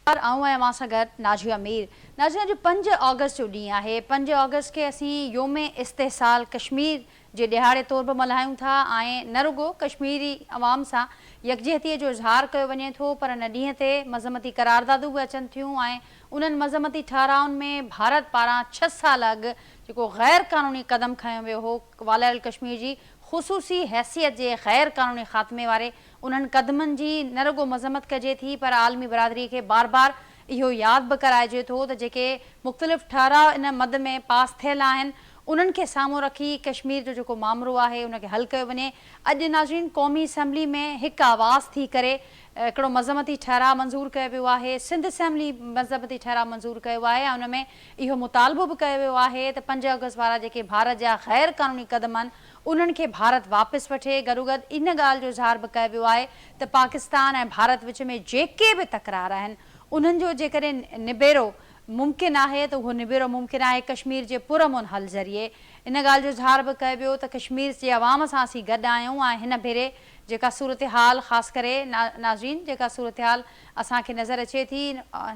मां सां गॾु नाज़िया मीर। नाज़िया, जो 5 ऑगस्ट जो ॾींहुं आहे, 5 ऑगस्ट खे असीं योम इस्तेसाल कश्मीर जे ॾिहाड़े तौर पर मल्हायूं था ऐं न रुगो कश्मीरी अवाम सां यकजहतीअ जो इज़हार कयो वञे थो, पर इन ॾींहं ते मज़मती करारदादूं बि अचनि थियूं ऐं उन्हनि मज़मती ठाहराउनि में भारत पारां 6 साल अॻु जेको ग़ैर क़ानूनी क़दम खयों वियो हो वालियल कश्मीर जी ख़ुसूसी हैसियत जे ग़ैर क़ानूनी ख़ात्मे वारे उन्हनि क़दमनि जी न रुगो मज़म्मत कजे थी, पर आलमी बिरादरी खे बार बार इहो यादि बि कराइजे थो त जेके मुख़्तलिफ़ ठहराव इन मद में पास थियल आहिनि उन्हनि खे साम्हूं रखी कश्मीर जो जेको मामिलो आहे उनखे हल कयो वञे। अॼु नाज़रीन क़ौमी असैम्बली में हिकु आवाज़ थी करे हिकिड़ो मज़मती ठहराव मंज़ूरु कयो वियो आहे। सिंध असैम्बली मज़मती ठहराव मंज़ूरु कयो आहे ऐं उन में इहो मुतालबो बि कयो वियो आहे त 5 अगस्त वारा जेके भारत जा ग़ैर क़ानूनी क़दम आहिनि उन्हनि खे भारत वापसि वठे। गॾोगॾु इन ॻाल्हि जो इज़हार बि कयो वियो आहे त पाकिस्तान ऐं भारत विच में जेके बि तकरार आहिनि उन्हनि जो जेकॾहिं निबेरो मुमकिन आहे त उहो निबेरो मुमकिन आहे कश्मीर जे पुरअमन हल ज़रिए। इन ॻाल्हि जो इज़हार बि कयो वियो त कश्मीर जे अवाम सां असीं गॾु आहियूं ऐं हिन भेरे जेका सूरत हाल ख़ासि करे नाज़रीन जेका सूरत हाल असांखे नज़र अचे थी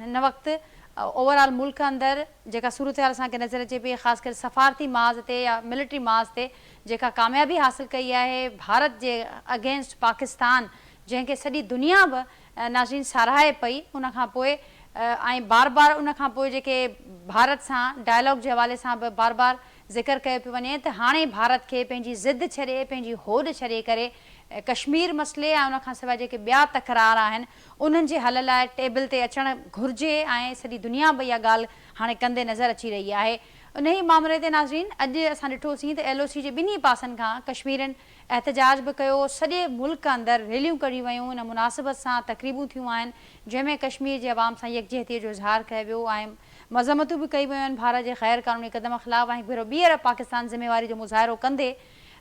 हिन वक़्तु ओवरऑल मुल्क अंदरि जेका सूरत हाल असांखे नज़र अचे पई ख़ासि करे सफ़ारती माज़ ते या मिलिट्री माज़ ते जेका कामयाबी हासिलु कई आहे भारत जे अगेंस्ट पाकिस्तान जंहिंखे सॼी दुनिया बि नाज़रीन साराहे पई, उनखां पोइ ऐं बार बार उनखां पोइ जेके भारत सां डायलॉग जे हवाले सां बि बार बार ज़िक्र कयो पियो वञे त हाणे भारत खे पंहिंजी ज़िद छॾे पंहिंजी होॾ छॾे करे कश्मीर मसइले ऐं उनखां सवाइ जेके ॿिया तकरार आहिनि उन्हनि जे हल लाइ टेबल ते अचणु घुरिजे ऐं सॼी दुनिया बि इहा ॻाल्हि हाणे कंदे नज़र अची रही आहे। उन ई मामले ते नाज़रीन अॼु असां ॾिठोसीं त LOC जे ॿिन्ही पासनि खां कश्मीरनि एहतजाज बि कयो, सॼे मुल्क अंदरि रैलियूं कढियूं वयूं, इन मुनासिबत सां तक़रीबूं थियूं आहिनि जंहिंमें कश्मीर जे अवाम सां यकजहतीअ जो इज़हार कयो वियो ऐं मज़म्मतूं बि कई वियूं आहिनि भारत जे ग़ैर क़ानूनी क़दम ख़िलाफ़ ऐं ॿीहर पाकिस्तान ज़िम्मेवारी जो मुज़ाहिरो कंदे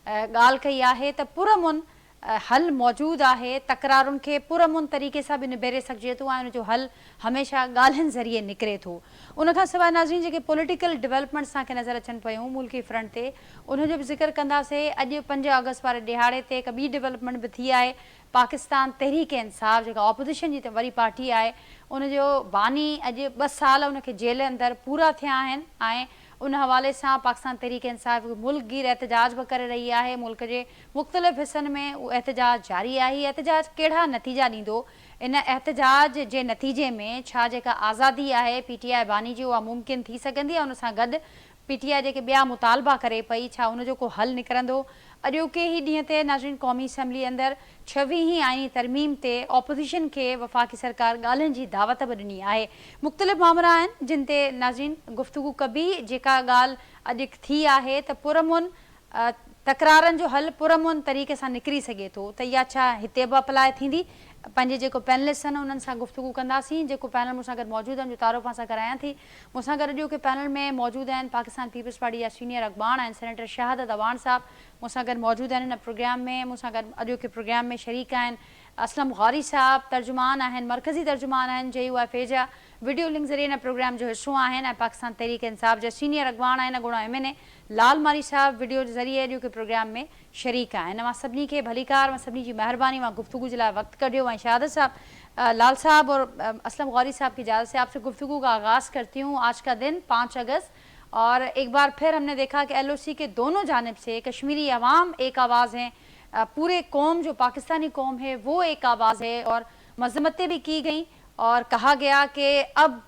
ॻाल्हि कई आहे त पुरअमन हल मौजूदु आहे, तकरारुनि खे पुरअमन तरीक़े सां बि निबेरे सघिजे थो ऐं उनजो हल हमेशह ॻाल्हियुनि ज़रिए निकिरे थो। उनखां सवाइ नाज़रीन जेके पॉलिटिकल डेवलपमेंट असांखे नज़र अचनि पियूं मुल्की फ्रंट ते उनजो बि ज़िक्र कंदासीं। अॼु 5 अगस्त वारे ॾिहाड़े ते हिकु ॿी डेवलपमेंट बि थी आहे। पाकिस्तान तहरीक इंसाफ़ जेका ऑपोज़िशन जी वरी पार्टी आहे उनजो बानी अॼु 2 साल उनखे जेल अंदरि पूरा थिया आहिनि ऐं उन हवाले सां पाकिस्तान तहरीक इंसाफ़ मुल्क गिर एहतजाज बि करे रही आहे। मुल्क जे मुख़्तलिफ़ हिसनि में उहो एहतजाज जारी आहे। एहतजाज कहिड़ा नतीजा ॾींदो, इन एहतजाज जे नतीजे में छा जेका आज़ादी आहे PTI बानी जी उहा मुमकिन थी सघंदी आहे, उन सां गॾु PTI जेके ॿिया मुतालबा करे पई छा उनजो को हल निकिरंदो। अॼोके ई ॾींहं ते नाज़रीन क़ौमी असैम्बली अंदरि 26वीं आईनी तरमीम ते ऑपोज़िशन खे वफ़ाक़ी सरकार ॻाल्हियुनि जी दावत बि ॾिनी आहे। मुख़्तलिफ़ मामला आहिनि जिन ते नाज़रीन गुफ़्तगू कबी। जेका ॻाल्हि अॼु थी आहे त पुरअमन तकरारनि जो हल पुरअमन तरीक़े सां निकिरी सघे थो त इहा छा हिते बि अप्लाई थींदी। पंहिंजे जेको पैनलिस्ट आहिनि उन्हनि सां गुफ़्तगू कंदासीं। जेको पैनल मूंसां गॾु मौजूदु आहिनि जो तारुफ़ सां करायां थी, मूंसां गॾु अॼोके पैनल में मौजूदु आहिनि पाकिस्तान पीपल्स पार्टी जा सीनियर अॻवान आहिनि सेनेटर शहादत अवान साहब, मूंसां गॾु मौजूदु आहिनि हिन प्रोग्राम में। मूंसां गॾु अॼोके प्रोग्राम में शरीक आहिनि असलम गौरी साहब, तर्जुमान आहिनि मरकज़ी तर्जुमान आहिनि JUIF जा, वीडियो लिंक ज़रिए हिन प्रोग्राम जो हिसो आहिनि ऐं पाकिस्तान तहरीक इंसाफ़ जा सीनियर अॻवान आहिनि अॻूणो MNA लाल मारी साहब वीडियो जे ज़रिए अॼोके प्रोग्राम में शरीक आहिनि। मां सभिनी खे भलीकार, मां सभिनी जी महिरबानी, मां गुफ्तगू जे लाइ वक़्तु कढियो ऐं शहादत साहब, लाल साहब और असलम गौरी साहब की इजाज़त से आपसे गुफ्तगू का आगाज़ करती हूँ। आज का दिन 5 अगस्त और एक बार फिर हमने देखा कि LOC के दोनों जानिब से कश्मीरी अवाम एक आवाज़ हैं, पूरे कौम जो पाकिस्तानी कौम है वो एक आवाज़ है और मज़म्मतें भी की गई और कहा गया कि अब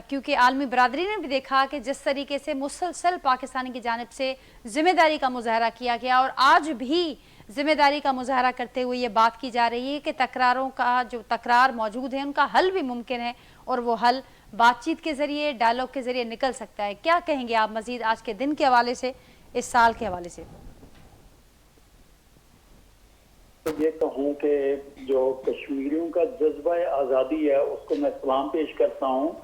क्योंकि आलमी बरादरी ने भी देखा कि जिस तरीके से मुसलसल पाकिस्तानी की जानिब से ज़िम्मेदारी का मुजाहरा किया गया और आज भी ज़िम्मेदारी का मुजाहरा करते हुए ये बात की जा रही है कि तकरारों का जो तकरार मौजूद है उनका हल भी मुमकिन है और वो हल बातचीत के ज़रिए डायलॉग के ज़रिए निकल सकता है। क्या कहेंगे आप मज़ीद आज के दिन के हवाले से, इस साल के हवाले से? तो ये कहूँ कि जो कश्मीरियों का जज्बा आज़ादी है उसको मैं सलाम पेश करता हूँ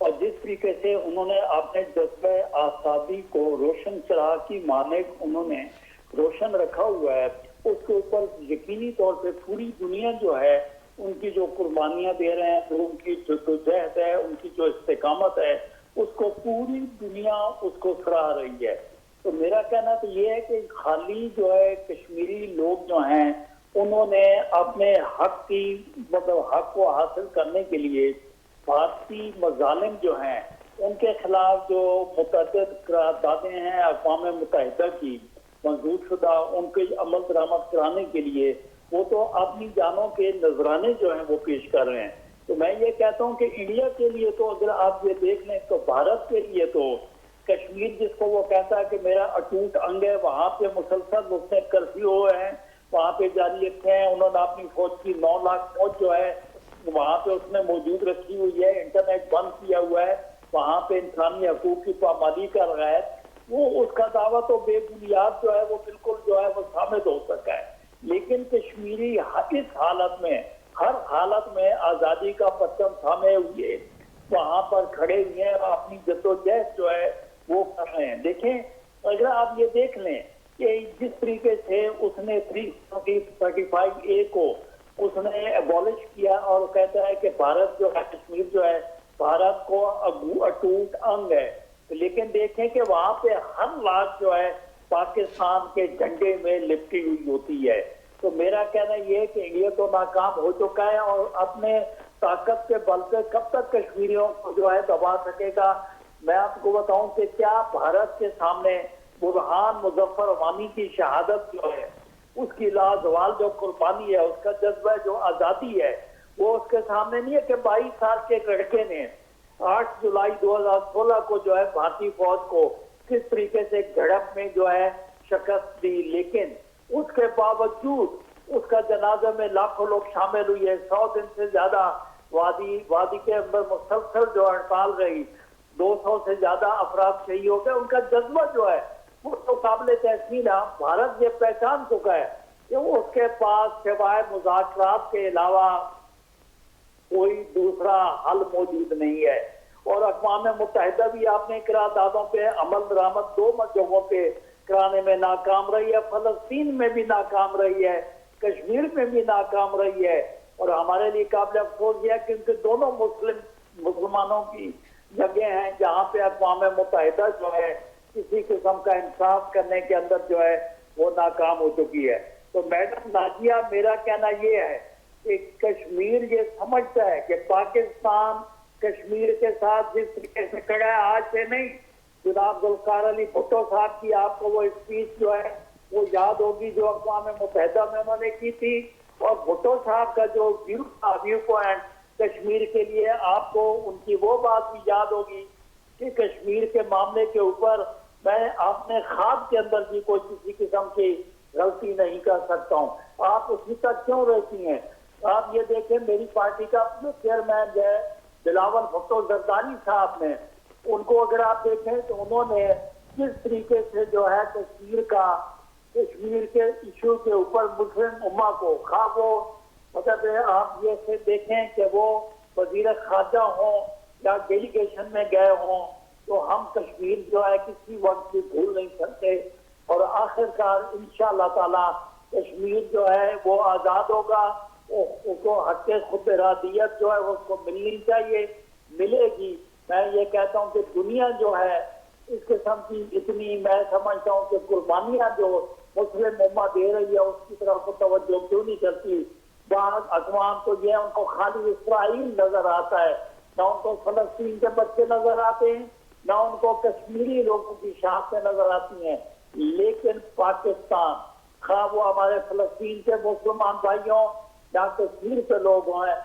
और जिस तरीके से उन्होंने अपने जज्बा आज़ादी को रोशन चराग की मानक उन्होंने रोशन रखा हुआ है, उसके ऊपर यकीनी तौर पे पूरी दुनिया जो है उनकी जो कुर्बानियाँ दे रहे हैं, उनकी जद्दोजहद है, उनकी जो इस्तेकामत है, उसको पूरी दुनिया उसको सराह रही है। तो मेरा कहना तो ये है कि खाली जो है कश्मीरी लोग जो हैं उन्होंने अपने हक की मतलब हक को हासिल करने के लिए भारतीय मजालिम जो हैं उनके खिलाफ जो मुतअद्दिद करारदादें हैं अक़वाम मुत्तहिदा की मंजूर शुदा उनके अमल दरामद कराने के लिए वो तो अपनी जानों के नजराने जो हैं वो पेश कर रहे हैं। तो मैं ये कहता हूँ कि इंडिया के लिए तो अगर आप ये देख लें तो भारत के लिए तो कश्मीर जिसको वो कहता है कि मेरा अटूट अंग है, वहाँ पे मुसलसल उसने कर्फ्यू है, वहाँ पे जारी रखे हैं। उन्होंने अपनी फौज की 9 लाख फौज जो है वहाँ पे उसने मौजूद रखी हुई है, इंटरनेट बंद किया हुआ है, वहाँ पे इंसानी हकूक की पामाली कर रहा है। वो उसका दावा तो बेबुनियाद जो है वो बिल्कुल जो है वो साबित हो सका है। लेकिन कश्मीरी इस हालत में, हर हालत में आज़ादी का परचम थामे हुए वहाँ पर खड़े हुए हैं और अपनी जद्दोजहद जो है वो कर रहे हैं। देखें अगर आप ये देख लें कि जिस तरीके से उसने 335A को उसने एबॉलिश किया और कहता है कि भारत जो है कश्मीर जो है भारत को अटूट अंग है, लेकिन देखें कि वहाँ पे हर लाश जो है पाकिस्तान के झंडे में लिपटी हुई होती है। तो मेरा कहना ये है कि इंडिया तो नाकाम हो चुका है और अपने ताकत के बल पे कब तक कश्मीरियों को जो है दबा सकेगा। मैं आपको बताऊं कि क्या भारत के सामने बुरहान मुजफ्फर वानी की शहादत जो है उसकी लाजवाल जो कुर्बानी है, उसका जज्बा जो आज़ादी है वो उसके सामने नहीं है कि 22 साल के लड़के ने 8 जुलाई 2016 को जो है भारतीय फौज को किस तरीके से झड़प में जो है शिकस्त दी, लेकिन उसके बावजूद उसका जनाजा में लाखों लोग शामिल हुए। 100 दिन से ज्यादा वादी के अंदर मुसलसल जो हड़ताल रही, 200 से ज्यादा अफराद शहीद हो गए। उनका जज्बा जो है वो तो काबिल तहसीन है। भारत ये पहचान चुका है कि उसके पास सिवाय मुज़ाकरात के अलावा कोई दूसरा हल मौजूद नहीं है। और अक़वाम मुत्तहिदा भी आपने करारदादों पे अमल दरामद 2 जगहों पे कराने में नाकाम रही है, फलस्तीन में भी नाकाम रही है, कश्मीर में भी नाकाम रही है। और हमारे लिए काबिल अफसोस यह है कि उनके दोनों मुसलमानों की जगह हैं जहाँ पे अक़वाम मुत्तहिदा जो है किसी किस्म का इंसाफ करने के अंदर जो है वो नाकाम हो चुकी है। तो मैडम नाजिया, मेरा कहना ये है कि कश्मीर ये समझता है कि पाकिस्तान कश्मीर के साथ जिस तरीके से खड़ा है, आज से नहीं, जनाब ज़ुल्फ़िकार अली भुट्टो साहब की आपको वो स्पीच जो है वो याद होगी जो अक़वाम मुत्तहिदा में उन्होंने की थी। और भुट्टो साहब का जो व्यू पॉइंट कश्मीर के लिए, आपको उनकी वो बात भी याद होगी कि कश्मीर के मामले के ऊपर मैं अपने ख्वाब के अंदर भी कोई किसी किस्म की गलती नहीं कर सकता हूँ। आप उसी तक क्यों रहती हैं? आप ये देखें, मेरी पार्टी का जो चेयरमैन जो है बिलावल भुट्टो जरदारी साहब ने, उनको अगर आप देखें तो उन्होंने किस तरीके से जो है कश्मीर के इशू के ऊपर मुस्लिम उम्मा को वो मतलब आप ये से देखें कि वो वजीर खारजा हो या डेलीगेशन में गए हों, तो हम कश्मीर जो है किसी वक्त भी भूल नहीं सकते। और आखिरकार इंशाअल्लाह ताला कश्मीर जो है वो आज़ाद होगा, उसको हक खुद इरादियत जो है वो उसको मिलनी चाहिए, मिलेगी। मैं ये कहता हूँ कि दुनिया जो है इस किस्म की इतनी, मैं समझता हूँ कि कुर्बानियाँ जो मुस्लिम उम्मा दे रही है उसकी तरफ को तवज्जो क्यों नहीं करती। बाद अक़वाम को ये उनको खाली इसराइल नजर आता है, ना उनको फलस्तीन के बच्चे नजर आते हैं, ना उनको कश्मीरी लोगों की शहादतें नजर आती हैं। लेकिन पाकिस्तान, खा वो हमारे फलस्तीन के मुसलमान भाइयों या कश्मीर के लोग हैं,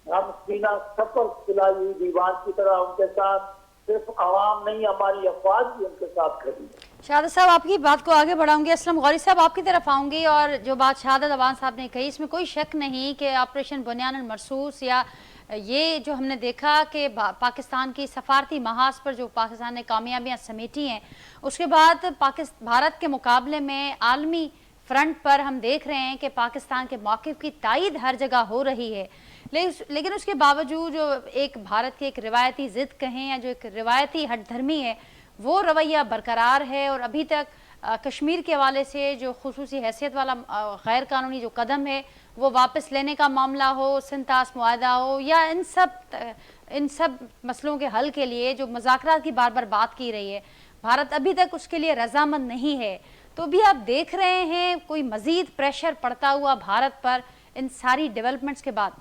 हम सीना सफर खिलाई हुई दीवार की तरह उनके साथ, सिर्फ आवाम नहीं हमारी अफवाज भी उनके साथ खड़ी है। शहादत साहब, आपकी बात को आगे बढ़ाऊंगी। असलम गौरी साहब, आपकी तरफ आऊंगी। और जो बात शहादत अवान साहब ने कही, इसमें कोई शक नहीं कि ऑपरेशन बुनियान मरसूस या ये जो हमने देखा कि पाकिस्तान की सफारती महाज पर जो पाकिस्तान ने कामयाबियां समेटी हैं, उसके बाद भारत के मुकाबले में आलमी फ्रंट पर हम देख रहे हैं कि पाकिस्तान के मौक़िफ़ की तायद हर जगह हो रही है। लेकिन उसके बावजूद जो एक भारत की एक रिवायती ज़िद कहें या जो एक रिवायती हठधर्मी है, वो रवैया बरकरार है। और अभी तक कश्मीर के हवाले से जो खुसूसी हैसियत वाला गैर कानूनी जो कदम है वो वापस लेने का मामला हो, सिंतास मुआहदा हो, या इन सब मसलों के हल के लिए जो मुज़ाकरात की बार बार बात की रही है, भारत अभी तक उसके लिए रजामंद नहीं है। तो भी आप देख रहे हैं कोई मज़ीद प्रेशर पड़ता हुआ भारत पर इन सारी डेवलपमेंट्स के बाद?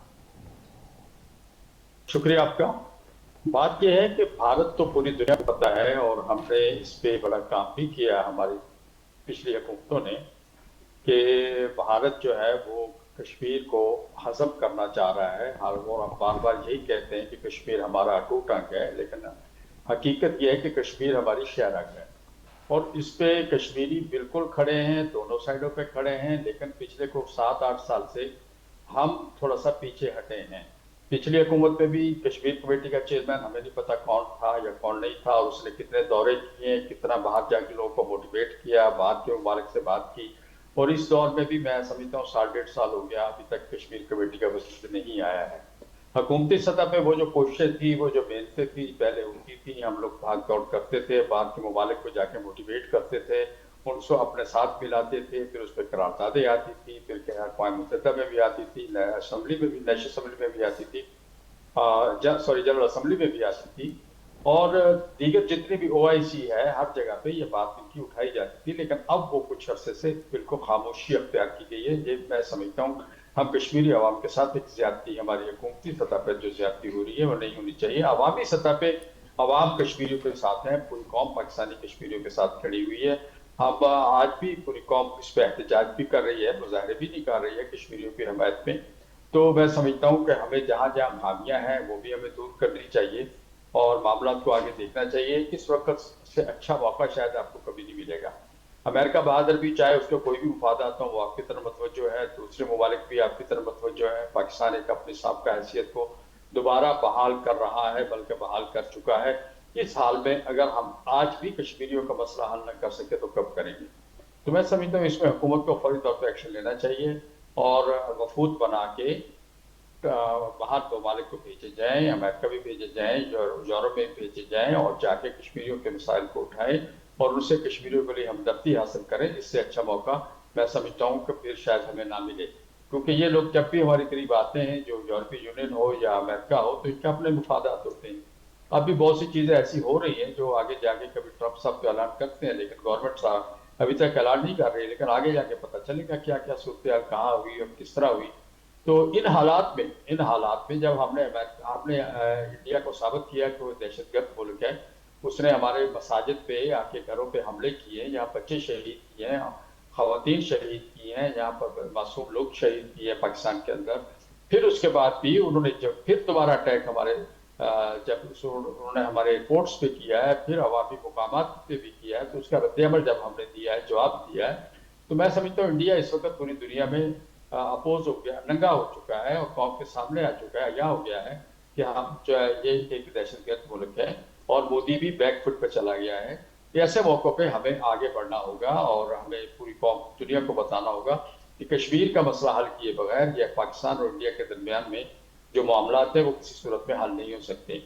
शुक्रिया आपका। بات یہ ہے کہ بھارت تو پوری دنیا کو پتہ ہے، اور ہم نے اس پہ بڑا کام بھی کیا ہماری پچھلی حکومتوں نے، کہ بھارت جو ہے وہ کشمیر کو ہضم کرنا چاہ رہا ہے، اور ہم بار بار یہی کہتے ہیں کہ کشمیر ہمارا اٹوٹ انگ ہے، لیکن حقیقت یہ ہے کہ کشمیر ہماری شہرک ہے، اور اس پہ کشمیری بالکل کھڑے ہیں، دونوں سائڈوں پہ کھڑے ہیں، لیکن پچھلے کو 7-8 سال سے ہم تھوڑا سا پیچھے ہٹے ہیں۔ پچھلی حکومت میں بھی کشمیر کمیٹی کا چیئرمین ہمیں نہیں پتا کون تھا یا کون نہیں تھا، اور اس نے کتنے دورے کیے، کتنا باہر جا کے لوگوں کو موٹیویٹ کیا، باہر کے ممالک سے بات کی، اور اس دور میں بھی میں سمجھتا ہوں 1.5 سال ہو گیا ابھی تک کشمیر کمیٹی کا وجود نہیں آیا ہے۔ حکومتی سطح پہ وہ جو کوششیں تھی، وہ جو محنتیں تھی پہلے ہوتی تھی، ہم لوگ بھاگ دوڑ کرتے تھے، باہر کے ممالک کو جا کے موٹیویٹ کرتے تھے، ان کو اپنے ساتھ ملاتے تھے، پھر اس پہ قراردادیں آتی تھی، پھر کہ اقوام متحدہ میں بھی آتی تھی، اسمبلی میں بھی، نیشنل اسمبلی میں بھی آتی تھی، جنرل اسمبلی میں بھی آتی تھی، اور دیگر جتنی بھی او آئی سی ہے ہر جگہ پہ یہ بات ان کی اٹھائی جاتی تھی، لیکن اب وہ کچھ عرصے سے بالکل خاموشی اختیار کی گئی ہے۔ یہ میں سمجھتا ہوں ہم کشمیری عوام کے ساتھ ایک زیادتی، ہماری حکومتی سطح پہ جو زیادتی ہو رہی ہے وہ نہیں ہونی چاہیے۔ عوامی سطح پہ عوام کشمیریوں کے ساتھ ہیں، پوری قوم پاکستانی کشمیریوں کے ساتھ کھڑی ہوئی ہے۔ اب آج بھی پوری قوم اس پہ احتجاج بھی کر رہی ہے، مظاہرے بھی نہیں کر رہی ہے کشمیریوں کی حمایت میں۔ تو میں سمجھتا ہوں کہ ہمیں جہاں جہاں خامیاں ہیں وہ بھی ہمیں دور کرنی چاہیے، اور معاملات کو آگے دیکھنا چاہیے۔ اس وقت سے اچھا موقع شاید آپ کو کبھی نہیں ملے گا۔ امریکہ بہادر بھی چاہے اس کے کوئی بھی مفادات ہوں وہ آپ کی طرف متوجہ ہے، دوسرے ممالک بھی آپ کی طرف متوجہ ہے، پاکستان ایک اپنی سابقہ حیثیت کو دوبارہ بحال کر رہا ہے، بلکہ بحال کر چکا ہے۔ اس حال میں اگر ہم آج بھی کشمیریوں کا مسئلہ حل نہ کر سکے تو کب کریں گے؟ تو میں سمجھتا ہوں اس میں حکومت کو فوری طور پہ ایکشن لینا چاہیے، اور وفود بنا کے باہر ممالک کو بھیجے جائیں، امریکہ بھی بھیجے جائیں، یورپ میں بھیجے جائیں، اور جا کے کشمیریوں کے مسائل کو اٹھائیں اور ان سے کشمیریوں کے لیے ہمدردی حاصل کریں۔ اس سے اچھا موقع میں سمجھتا ہوں کہ پھر شاید ہمیں نہ ملے، کیونکہ یہ لوگ جب بھی ہمارے قریب آتے ہیں، جو یورپی یونین ہو یا امریکہ ہو، تو ان کے اپنے مفادات ہوتے ہیں۔ اب بھی بہت سی چیزیں ایسی ہو رہی ہیں جو آگے جا کے کبھی ٹرمپ صاحب تو اعلان کرتے ہیں، لیکن گورنمنٹ صاحب ابھی تک اعلان نہیں کر رہی، لیکن آگے جا کے پتہ چلے گا کیا کیا صورتحال کہاں ہوئی اور کس طرح ہوئی۔ تو ان حالات میں جب ہم نے انڈیا کو ثابت کیا کہ وہ دہشت گرد ملک ہے، اس نے ہمارے مساجد پہ آ کے گھروں پہ حملے کیے، یہاں بچے شہید کیے ہیں، خواتین شہید کی ہیں، یہاں پر معصوم لوگ شہید کیے ہیں پاکستان کے اندر، پھر اس کے بعد بھی انہوں نے جب پھر دوبارہ اٹیک ہمارے جب انہوں نے ہمارے ایئرپورٹس پہ کیا ہے، پھر عوامی مقامات پہ بھی کیا ہے، تو اس کا رد عمل جب ہم نے دیا ہے، جواب دیا ہے، تو میں سمجھتا ہوں انڈیا اس وقت پوری دنیا میں اپوز ہو گیا، ننگا ہو چکا ہے، اور قوم کے سامنے آ چکا ہے، یا ہو گیا ہے کہ ہم جو ہے یہ ایک دہشت گرد ملک ہے، اور مودی بھی بیک فٹ پہ چلا گیا ہے۔ ایسے موقع پہ ہمیں آگے بڑھنا ہوگا، اور ہمیں پوری قوم دنیا کو بتانا ہوگا کہ کشمیر کا مسئلہ حل کیے بغیر یا پاکستان اور انڈیا کے درمیان میں جو معاملات ہیں وہ کسی صورت میں حل نہیں ہو سکتے۔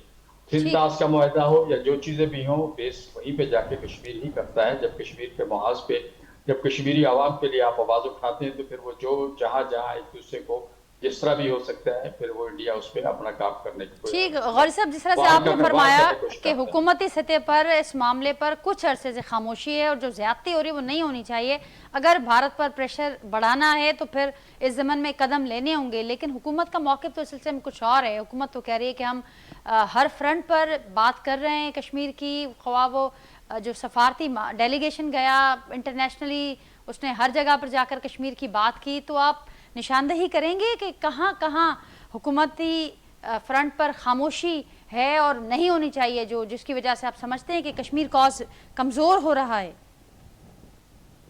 ٹھیک، سنتاس کا معاہدہ ہو یا جو چیزیں بھی ہوں، بیس وہیں پہ جا کے کشمیر ہی کرتا ہے۔ جب کشمیر کے محاذ پہ جب کشمیری عوام کے لیے آپ آواز اٹھاتے ہیں، تو پھر وہ جو جہاں جہاں ایک دوسرے کو جس طرح بھی ہو سکتا ہے، پھر وہ انڈیا اس پہ اپنا کام کرنے کی کوئی ٹھیک غوری صاحب، جس طرح سے وہاں آپ کا نے پھر وہاں فرمایا کرنے کی کوشش کہ کرتا ہے۔ حکومتی سطح پر اس معاملے پر کچھ عرصے سے خاموشی ہے، اور جو زیادتی ہو رہی ہے وہ نہیں ہونی چاہیے، اگر بھارت پر پریشر بڑھانا ہے تو پھر اس ضمن میں قدم لینے ہوں گے، لیکن حکومت کا موقف تو اس سلسلے میں کچھ اور ہے۔ حکومت تو کہہ رہی ہے کہ ہم ہر فرنٹ پر بات کر رہے ہیں کشمیر کی، خواہ وہ جو سفارتی ڈیلیگیشن گیا انٹرنیشنلی، اس نے ہر جگہ پر جا کر کشمیر کی بات کی، تو آپ نشاندہی کریں گے کہ کہاں کہاں حکومتی فرنٹ پر خاموشی ہے اور نہیں ہونی چاہیے، جس کی وجہ سے آپ سمجھتے ہیں کہ کشمیر کاز کمزور ہو رہا ہے؟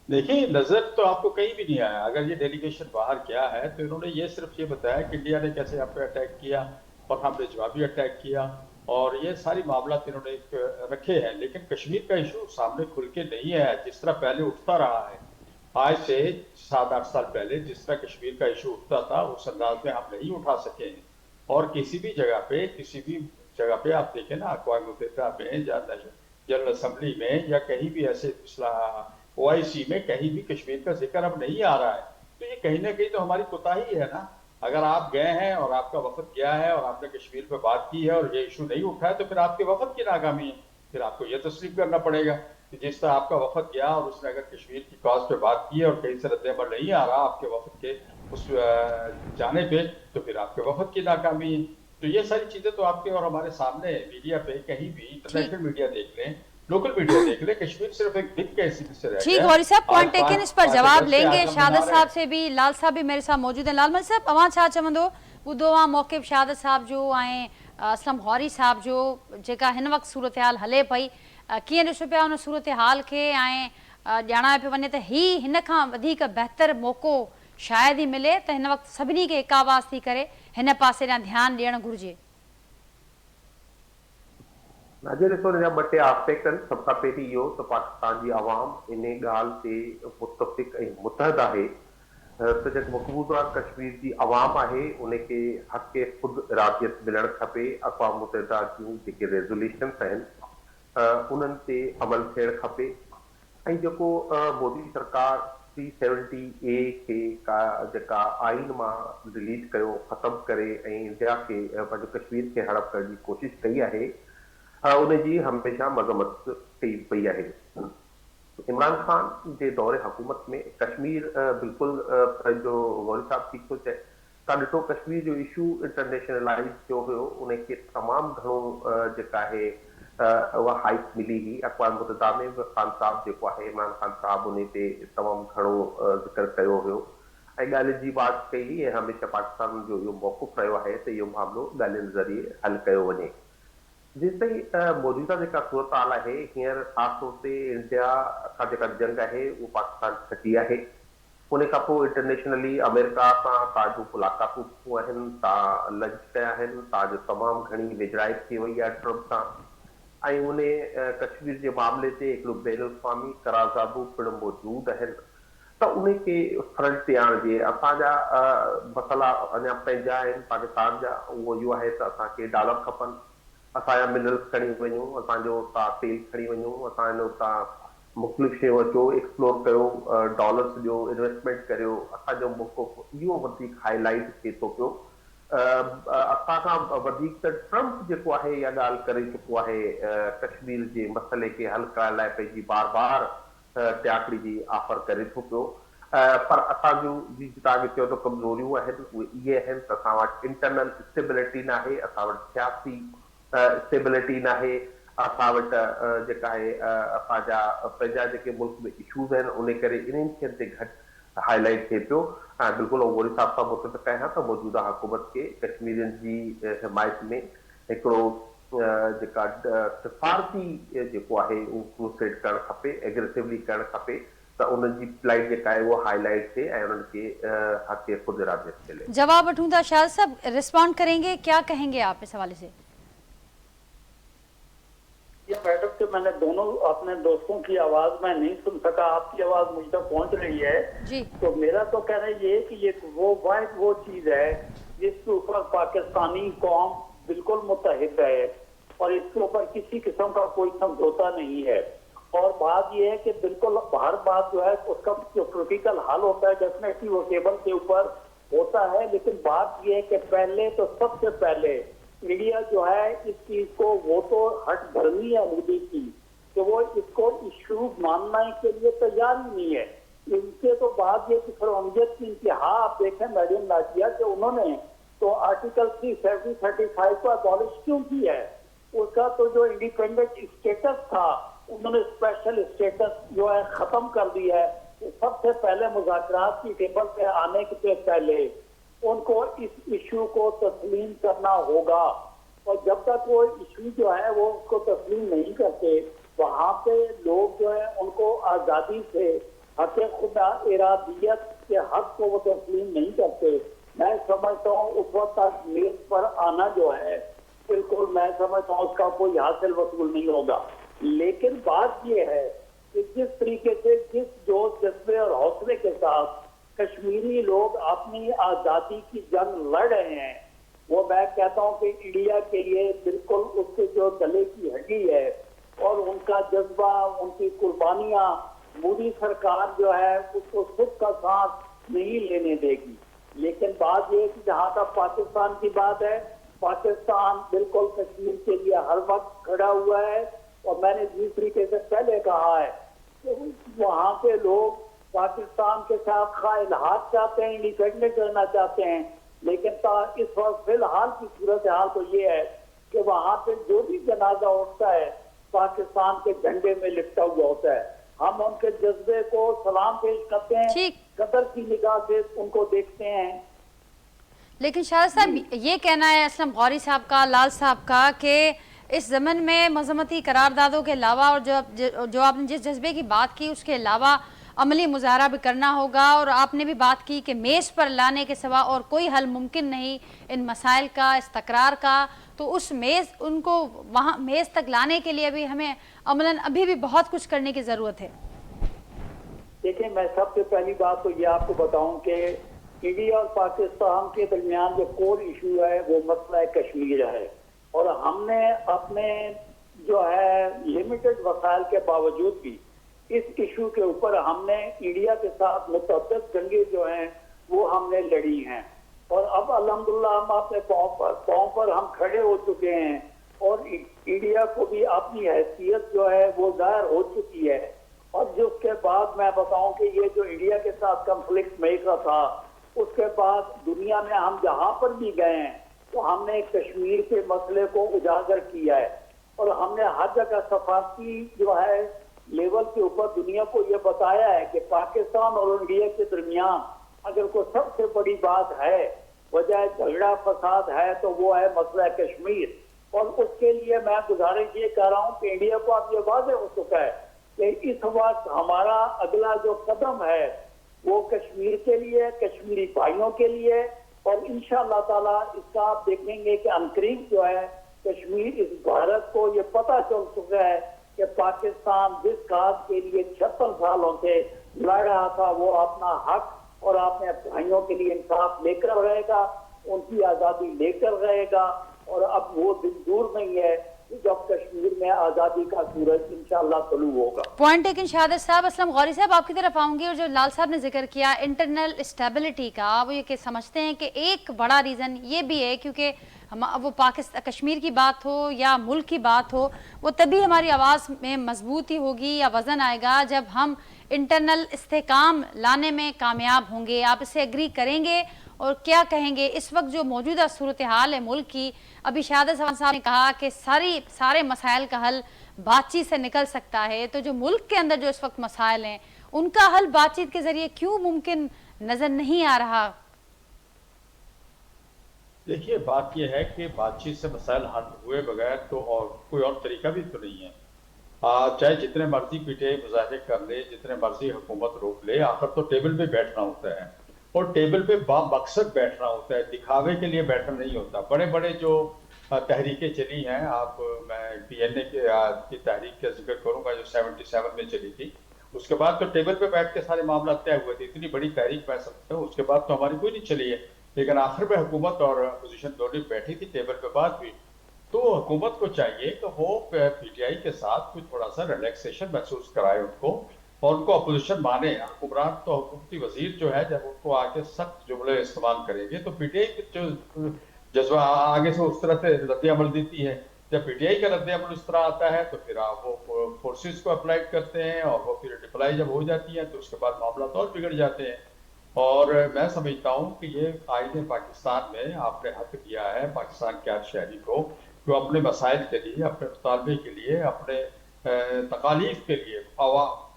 دیکھیں، نظر تو آپ کو کہیں بھی نہیں آیا۔ اگر یہ ڈیلیگیشن باہر کیا ہے تو انہوں نے یہ صرف یہ بتایا کہ انڈیا نے کیسے آپ پہ اٹیک کیا اور ہم نے جوابی اٹیک کیا، اور یہ ساری معاملات انہوں نے ایک رکھے ہیں، لیکن کشمیر کا ایشو سامنے کھل کے نہیں ہے جس طرح پہلے اٹھتا رہا ہے۔ آج سے 7-8 سال پہلے جس طرح کشمیر کا ایشو اٹھتا تھا اس انداز میں ہم نہیں اٹھا سکے ہیں، اور کسی بھی جگہ پہ آپ دیکھیں نا، اقوام متحدہ میں یا جنرل اسمبلی میں یا کہیں بھی ایسے او آئی سی میں کہیں بھی کشمیر کا ذکر اب نہیں آ رہا ہے۔ تو یہ کہیں نہ کہیں تو ہماری کوتاہی ہے نا۔ اگر آپ گئے ہیں اور آپ کا وفد گیا ہے اور آپ نے کشمیر پہ بات کی ہے اور یہ ایشو نہیں اٹھا ہے، تو پھر آپ کے وفد کی ناکامی ہے۔ پھر آپ کو یہ تسلیم کرنا پڑے گا کہ جس طرح آپ کا وفد گیا اور اس نے اگر کشمیر کی کاز پہ بات کی ہے اور کہیں سے رد عمل نہیں آ رہا آپ کے وفد کے اس جانے پہ، تو پھر آپ کے وفد کی ناکامی ہے۔ तो ये सारी चीजें तो आपके और हमारे सामने मीडिया पे कहीं भी, इंटरनेशनल मीडिया देख लें, लोकल मीडिया देख लें, कश्मीर सिर्फ एक दिन के हिस्से से रह गया। ठीक, गौरी साहब पॉइंट टेकन, इस पर जवाब लेंगे। शहादत साहब से भी, लाल साहब भी मेरे साथ मौजूद हैं। लालमल साहब, अवां छा चवंदो? ॿुधो आहे मौक़िफ़ शहादत साहब जो ऐं असलम गौरी साहब जो, जेका हिन वक़्तु सूरत हाल हले पई, कीअं ॾिसो पिया उन सूरत हाल खे, ऐं ॼाणायो पियो वञे त हिन खां वधीक बहितर मौक़ो शायदि ई मिले त हिन वक़्तु सभिनी खे हिक आवाज़ थी करे हिन पासे ॾांहुं ध्यानु ॾियणु घुरिजे। नाज़िर, ॾिसो हिन जा ॿ टे आस्पेक्ट आहिनि। सभ खां पहिरीं इहो त पाकिस्तान जी आवाम इन ॻाल्हि ते मुतफ़िक़ ऐं मुतहद आहे त जेको मक़बूज़ा कश्मीर जी आवाम आहे उनखे हक़ ख़ुदि इरादियत मिलणु खपे। अक़वाम मुतहदा जूं जेके रेज़ोल्यूशन्स आहिनि उन्हनि ते अमल थियणु खपे। ऐं जेको मोदी सरकार 370A खे जेका आइन मां डिलीट कयो, ख़तमु करे ऐं इंडिया खे पंहिंजो कश्मीर खे हड़प करण जी कोशिशि कई आहे, उनजी हमेशह मज़म्मत कई पई आहे। इमरान खान जे दौरे हुकूमत में कश्मीर बिल्कुलु पंहिंजो गौरी साहब ठीक थो चए, तव्हां ॾिठो कश्मीर जो इशू इंटरनेशनलाइज़ थियो हुयो, उनखे तमामु घणो जेका आहे उहा हाइप मिली हुई। अक़वाम मुतहदा में बि ख़ान साहब जेको आहे, इमरान खान साहब उन ते तमामु घणो ज़िक्र कयो हुयो ऐं ॻाल्हियुनि जी बात कई, ऐं हमेशह पाकिस्तान जो इहो मौक़िफ़ रहियो आहे त इहो मामिलो ॻाल्हियुनि ज़रिए हल कयो वञे। जेसिताईं मौजूदा जेका सूरत हाल आहे, हींअर ख़ासि तौर ते इंडिया खां जेका जंग आहे उहो पाकिस्तान खटी आहे। उन खां पोइ इंटरनेशनली अमेरिका सां तव्हांजो मुलाक़ातूं थियूं आहिनि, तव्हां लंच कया आहिनि, तव्हांजो तमामु घणी विझड़ाई थी वई आहे ट्रम्प सां। ऐं उन कश्मीर जे मामले ते हिकिड़ो बैन अवी करारदादूं पिणु मौजूदु आहिनि। त उनखे फ्रंट ते आणिजे। असांजा मसइला अञा पंहिंजा आहिनि पाकिस्तान जा, उहो इहो आहे त असांखे डॉलर खपनि, असांजा मिनरल्स खणी वञूं, असांजो उतां तेल खणी वञूं, असांजो उतां मुख़्तलिफ़ शयूं अचो, एक्सप्लोर कयो, डॉलर्स ॾियो, इन्वेस्टमेंट करियो। असांजो मौक़िफ़ इहो वधीक हाईलाइट थिए थो पियो। असां खां वधीक त ट्रम्प जेको आहे इहा ॻाल्हि करे चुको आहे, कश्मीर जे मसइले खे हल करण लाइ पंहिंजी बार बार त्यागड़ी जी ऑफर करे थो पियो। पर असांजूं तव्हांखे चयो त कमज़ोरियूं आहिनि, उहे इहे आहिनि त असां वटि इंटरनल स्टेबिलिटी न आहे, असां वटि सियासी स्टेबिलिटी न आहे, असां वटि जेका आहे असांजा पंहिंजा जेके मुल्क में इशूज़ आहिनि उन करे इन्हनि शयुनि ते घटि हाईलाइट थिए पियो। ऐं बिल्कुलु गौरी साहब सां मुतफ़िक़ आहियां त मौजूदा हुकूमत खे कश्मीरियुनि जी हिमायत में हिकिड़ो जेका सिफ़ारती जेको आहे उहो क्रूसेड करणु खपे, एग्रेसिवली करणु खपे त उन्हनि जी फ्लाइट जेका आहे उहा हाईलाइट थिए ऐं उन्हनि खे हक़ ख़ुदि इरादियत मिले। जवाब वठूं था, शाह साहब रिस्पॉन्ड करेंगे, क्या कहेंगे आप इस हवाले से? मैडम कि मैंने दोनों अपने दोस्तों की आवाज में नहीं सुन सका, आपकी आवाज मुझ तक पहुंच रही है जी। तो मेरा तो कहना ये है कि ये वो चीज है जिसके ऊपर पाकिस्तानी कौम बिल्कुल मुतहद है और इसके ऊपर किसी किस्म का कोई समझौता नहीं है। और बात ये है कि बिल्कुल हर बात जो है उसका जो क्रिटिकल हल होता है डेफिनेटली वो टेबल के ऊपर होता है, लेकिन बात ये है कि पहले तो सबसे पहले मीडिया जो है इस चीज को वो तो हट भरनी है मोदी की कि वो इसको इशू मानने के लिए तैयार ही नहीं है। इनके तो बात ये कि खरवंजियत की इंतहा आप देखें मैडम नाजिया कि उन्होंने तो आर्टिकल 370-35 को अबॉलिश क्यों की है। उसका तो जो इंडिपेंडेंट स्टेटस था उन्होंने स्पेशल स्टेटस जो है खत्म कर दिया है। सबसे पहले मुज़ाकरात की टेबल पे आने के पहले उनको इस इशू को तस्लीम करना होगा और जब तक वो इशू जो है वो उसको तस्लीम नहीं करते वहाँ पे लोग जो है उनको आज़ादी से हक़ खुद इरादियत के हक को वो तस्लीम नहीं करते। मैं समझता हूँ उस वक्त तक मेज पर आना जो है बिल्कुल मैं समझता हूँ उसका कोई हासिल वसूल नहीं होगा। लेकिन बात ये है कि जिस तरीके से जिस जोश जज्बे और हौसले के साथ कश्मीरी लोग अपनी आज़ादी की जंग लड़ रहे हैं वो मैं कहता हूँ कि इंडिया के लिए बिल्कुल उसके जो गले की हड्डी है और उनका जज्बा, उनकी कुर्बानियाँ मोदी सरकार जो है उसको सुख का सांस नहीं लेने देगी। लेकिन बात ये कि जहाँ तक पाकिस्तान की बात है, पाकिस्तान बिल्कुल कश्मीर के लिए हर वक्त खड़ा हुआ है और मैंने जिस तरीके से पहले कहा है कि वहाँ के लोग पाकिस्तान के साथ खाइलहाद चाहते हैं, इंडिपेंडेंट करना चाहते हैं, لیکن اس وقت فی الحال کی صورتحال تو یہ ہے کہ وہاں پہ جو بھی جنازہ اٹھتا ہے پاکستان کے جھنڈے میں لپٹا ہوا ہوتا ہے. ہم ان کے جذبے کو سلام پیش کرتے ہیں, قدر کی نگاہ سے ان کو دیکھتے ہیں. لیکن شاہد صاحب یہ کہنا ہے اسلم غوری صاحب کا, لال صاحب کا, کہ اس ضمن میں مذمتی قراردادوں کے علاوہ اور جو آپ نے جس جذبے کی بات کی اس کے علاوہ عملی مظاہرہ بھی کرنا ہوگا, اور آپ نے بھی بات کی کہ میز پر لانے کے سوا اور کوئی حل ممکن نہیں ان مسائل کا, اس تکرار کا. تو اس ان کو وہاں میز تک لانے کے لیے بھی ہمیں عملاً ابھی بھی بہت کچھ کرنے کی ضرورت ہے. دیکھیں, میں سب سے پہلی بات تو یہ آپ کو بتاؤں کہ انڈیا اور پاکستان کے درمیان جو کور ایشو ہے وہ مسئلہ کشمیر ہے, اور ہم نے اپنے جو ہے لمیٹڈ وسائل کے باوجود بھی اس ایشو کے اوپر ہم نے انڈیا کے ساتھ متعدد جنگیں جو ہیں وہ ہم نے لڑی ہیں, اور اب الحمدللہ ہم اپنے پاؤں پر ہم کھڑے ہو چکے ہیں, اور انڈیا کو بھی اپنی حیثیت جو ہے وہ ظاہر ہو چکی ہے. اور جس کے بعد میں بتاؤں کہ یہ جو انڈیا کے ساتھ کنفلکٹ میکر تھا, اس کے بعد دنیا میں ہم جہاں پر بھی گئے ہیں تو ہم نے کشمیر کے مسئلے کو اجاگر کیا ہے, اور ہم نے ہر جگہ سفارتی جو ہے لیول کے اوپر دنیا کو یہ بتایا ہے کہ پاکستان اور انڈیا کے درمیان اگر کوئی سب سے بڑی بات ہے, وجہ جھگڑا فساد ہے, تو وہ ہے مسئلہ کشمیر. اور اس کے لیے میں گزارش یہ کر رہا ہوں کہ انڈیا کو اب یہ واضح ہو چکا ہے کہ اس وقت ہمارا اگلا جو قدم ہے وہ کشمیر کے لیے, کشمیری بھائیوں کے لیے, اور انشاءاللہ تعالی اس کا آپ دیکھیں گے کہ عنقریب جو ہے کشمیر اس بھارت کو یہ پتہ چل چکا ہے کہ پاکستان جس کاج کے لیے 56 سالوں سے لڑ رہا تھا وہ اپنا حق اور اپنے بھائیوں کے لیے انصاف لے کر رہے گا, ان کی آزادی لے کر رہے گا. اور اب وہ دن دور نہیں ہے جب کشمیر میں آزادی کا سورج انشاءاللہ طلوع ہوگا. پوائنٹ لیکن شہادت صاحب, اسلم غوری صاحب آپ کی طرف آؤں گی, اور جو لال صاحب نے ذکر کیا انٹرنل اسٹیبلٹی کا, وہ یہ کہ سمجھتے ہیں کہ ایک بڑا ریزن یہ بھی ہے کیونکہ وہ کشمیر کی بات ہو یا ملک کی بات ہو, وہ تبھی ہماری آواز میں مضبوطی ہوگی یا وزن آئے گا جب ہم انٹرنل استحکام لانے میں کامیاب ہوں گے. آپ اسے ایگری کریں گے اور کیا کہیں گے اس وقت جو موجودہ صورتحال ہے ملک کی؟ ابھی شہادت صاحب نے کہا کہ سارے مسائل کا حل بات چیت سے نکل سکتا ہے, تو جو ملک کے اندر جو اس وقت مسائل ہیں ان کا حل بات چیت کے ذریعے کیوں ممکن نظر نہیں آ رہا؟ دیکھیے, بات یہ ہے کہ بات چیت سے مسائل حل ہوئے بغیر تو اور کوئی اور طریقہ بھی تو نہیں ہے. چاہے جتنے مرضی پیٹے مظاہرے کر لے, جتنے مرضی حکومت روک لے, آخر تو ٹیبل پہ بیٹھنا ہوتا ہے, اور ٹیبل پہ با مقصد بیٹھنا ہوتا ہے, دکھاوے کے لیے بیٹھنا نہیں ہوتا. بڑے بڑے جو تحریکیں چلی ہیں, میں پی این اے کی تحریک کا ذکر کروں گا جو 77 میں چلی تھی, اس کے بعد تو ٹیبل پہ بیٹھ کے سارے معاملات طے ہوئے تھے. اتنی بڑی تحریک میں سمجھتا ہوں اس کے بعد تو ہماری کوئی نہیں چلی ہے, لیکن آخر میں حکومت اور اپوزیشن دونوں بیٹھی تھی ٹیبل پہ بات بھی. تو حکومت کو چاہیے کہ وہ پی ٹی آئی کے ساتھ کوئی تھوڑا سا ریلیکسیشن محسوس کرائے ان کو, اور ان کو اپوزیشن مانے. حکمران تو حکومتی وزیر جو ہے جب ان کو آگے سخت جملے استعمال کریں گے تو پی ٹی آئی جو جذبہ آگے سے اس طرح سے رد عمل دیتی ہے. جب پی ٹی آئی کا رد عمل اس طرح آتا ہے تو پھر وہ فورسز کو اپلائیڈ کرتے ہیں, اور وہ پھر ڈپلائی جب ہو جاتی ہیں تو اس کے بعد معاملات اور بگڑ جاتے ہیں. اور میں سمجھتا ہوں کہ یہ آئین پاکستان میں آپ نے حق دیا ہے پاکستان کے ہر شہری کو, جو اپنے مسائل کے لیے, اپنے مطالبے کے لیے, اپنے تکالیف کے لیے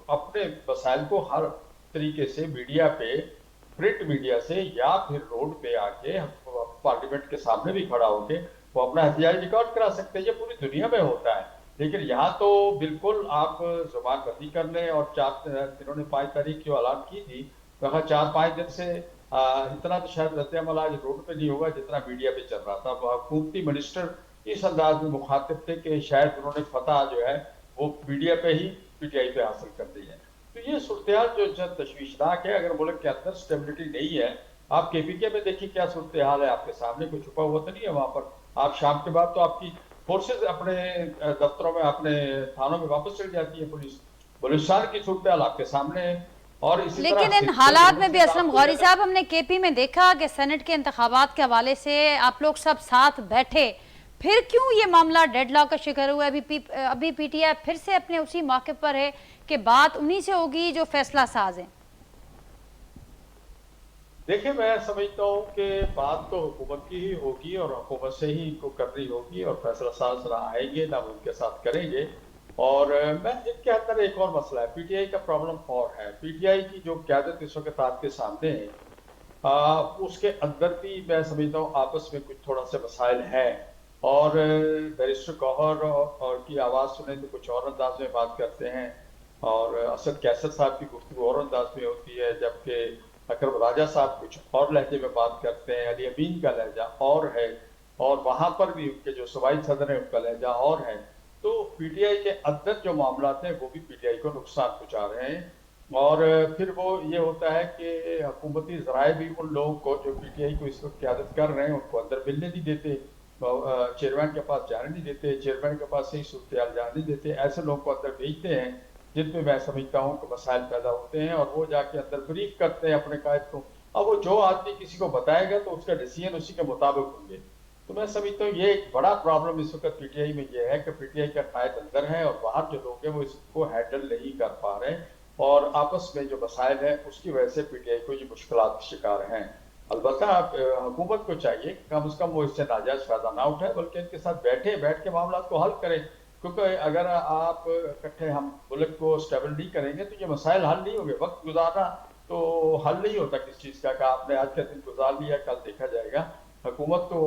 اپنے مسائل کو ہر طریقے سے میڈیا پہ, پرنٹ میڈیا سے یا پھر روڈ پہ آ کے پارلیمنٹ کے سامنے بھی کھڑا ہو کے وہ اپنا احتجاج ریکارڈ کرا سکتے ہیں. یہ پوری دنیا میں ہوتا ہے, لیکن یہاں تو بالکل آپ زبان بندی کر لیں. اور 4 دنوں نے 5 تاریخ جو اعلان کی تھی, کہا 4-5 دن سے اتنا تو شاید رد عمل آج روڈ پہ نہیں ہوگا جتنا میڈیا پہ چل رہا تھا. حکومتی منسٹر اس انداز میں مخاطب تھے کہ شاید انہوں نے فتح جو ہے وہ میڈیا پہ ہی پی ٹی آئی پہ حاصل کر دی ہے. تو یہ صورتحال جو تشویشناک ہے. اگر ملک کے اندر اسٹیبلٹی نہیں ہے, آپ کے پی کے میں دیکھیے کیا صورتحال ہے, آپ کے سامنے کوئی چھپا ہوا تو نہیں ہے وہاں پر. آپ شام کے بعد تو آپ کی فورسز اپنے دفتروں میں, اپنے تھانوں میں واپس چل جاتی ہے پولیس. بلوچستان کی صورتحال آپ کے سامنے ہے. اور لیکن ان حالات میں بھی اسلم غوری صاحب ہم نے کے پی میں دیکھا کہ سینٹ کے انتخابات کے حوالے سے آپ لوگ سب ساتھ بیٹھے, پھر کیوں یہ معاملہ ڈیڈ لاک کا شکار ہوا ہے؟ ابھی پی ٹی آئی پھر سے اپنے اسی موقع پر ہے کہ بات انہی سے ہوگی جو فیصلہ ساز ہیں. देखिए, मैं समझता हूँ कि बात तो हुकूमत की ही होगी और हुकूमत से ही इनको करनी होगी और फैसला साज ना आएंगे ना उनके साथ करेंगे। और मैं इनके अंदर एक और मसला है, पीटीआई का प्रॉब्लम और है। पीटीआई की जो क़यादत इस वक्त आपके सामने है, उसके अंदर भी मैं समझता हूँ आपस में कुछ थोड़ा से मसाइल हैं। और बैरिस्टर गौहर और की आवाज़ सुने तो कुछ और अंदाज में बात करते हैं, और असद कैसर साहब की गुफ्तगू और अंदाज में होती है, जबकि अकरम राजा साहब कुछ और लहजे में बात करते हैं, अली अमीन का लहजा और है, और वहाँ पर भी उनके जो सूबाई सदर हैं उनका लहजा और है। तो पीटीआई के अंदर जो मामलात हैं वो भी पीटीआई को नुकसान पहुँचा रहे हैं। और फिर वो ये होता है कि हुकूमती ज़राए भी उन लोगों को जो पीटीआई को इस वक्त क़यादत कर रहे हैं उनको अंदर मिलने नहीं देते, चेयरमैन के पास जाने नहीं देते, चेयरमैन के पास सही सूरत जाने नहीं देते, ऐसे लोगों को अंदर भेजते हैं जिनमें मैं समझता हूँ कि मसाइल पैदा होते हैं, और वो जाके अंदर ब्रीफ करते हैं अपने कायद को। अब वो जो आदमी किसी को बताएगा तो उसका डिसीजन उसी के मुताबिक होंगे। तो मैं समझता हूँ ये एक बड़ा प्रॉब्लम इस वक्त पीटीआई में ये है कि पीटीआई का कायद अंदर है और बाहर जो लोग हैं वो इसको हैंडल नहीं कर पा रहे, और आपस में जो मसाइल है उसकी वजह से पीटीआई को ये मुश्किलात के शिकार हैं। अलबत्ता हुकूमत को चाहिए कम से कम वो इससे नाजायज फायदा ना उठाए, बल्कि इनके साथ बैठ के मामला को हल करें। क्योंकि अगर आप इकट्ठे हम मुल्क को स्टेबल नहीं करेंगे तो ये मसाइल हल नहीं होंगे। वक्त गुजारना तो हल नहीं होता किस चीज़ का, आपने आज का दिन गुजार लिया कल देखा जाएगा। हुकूमत तो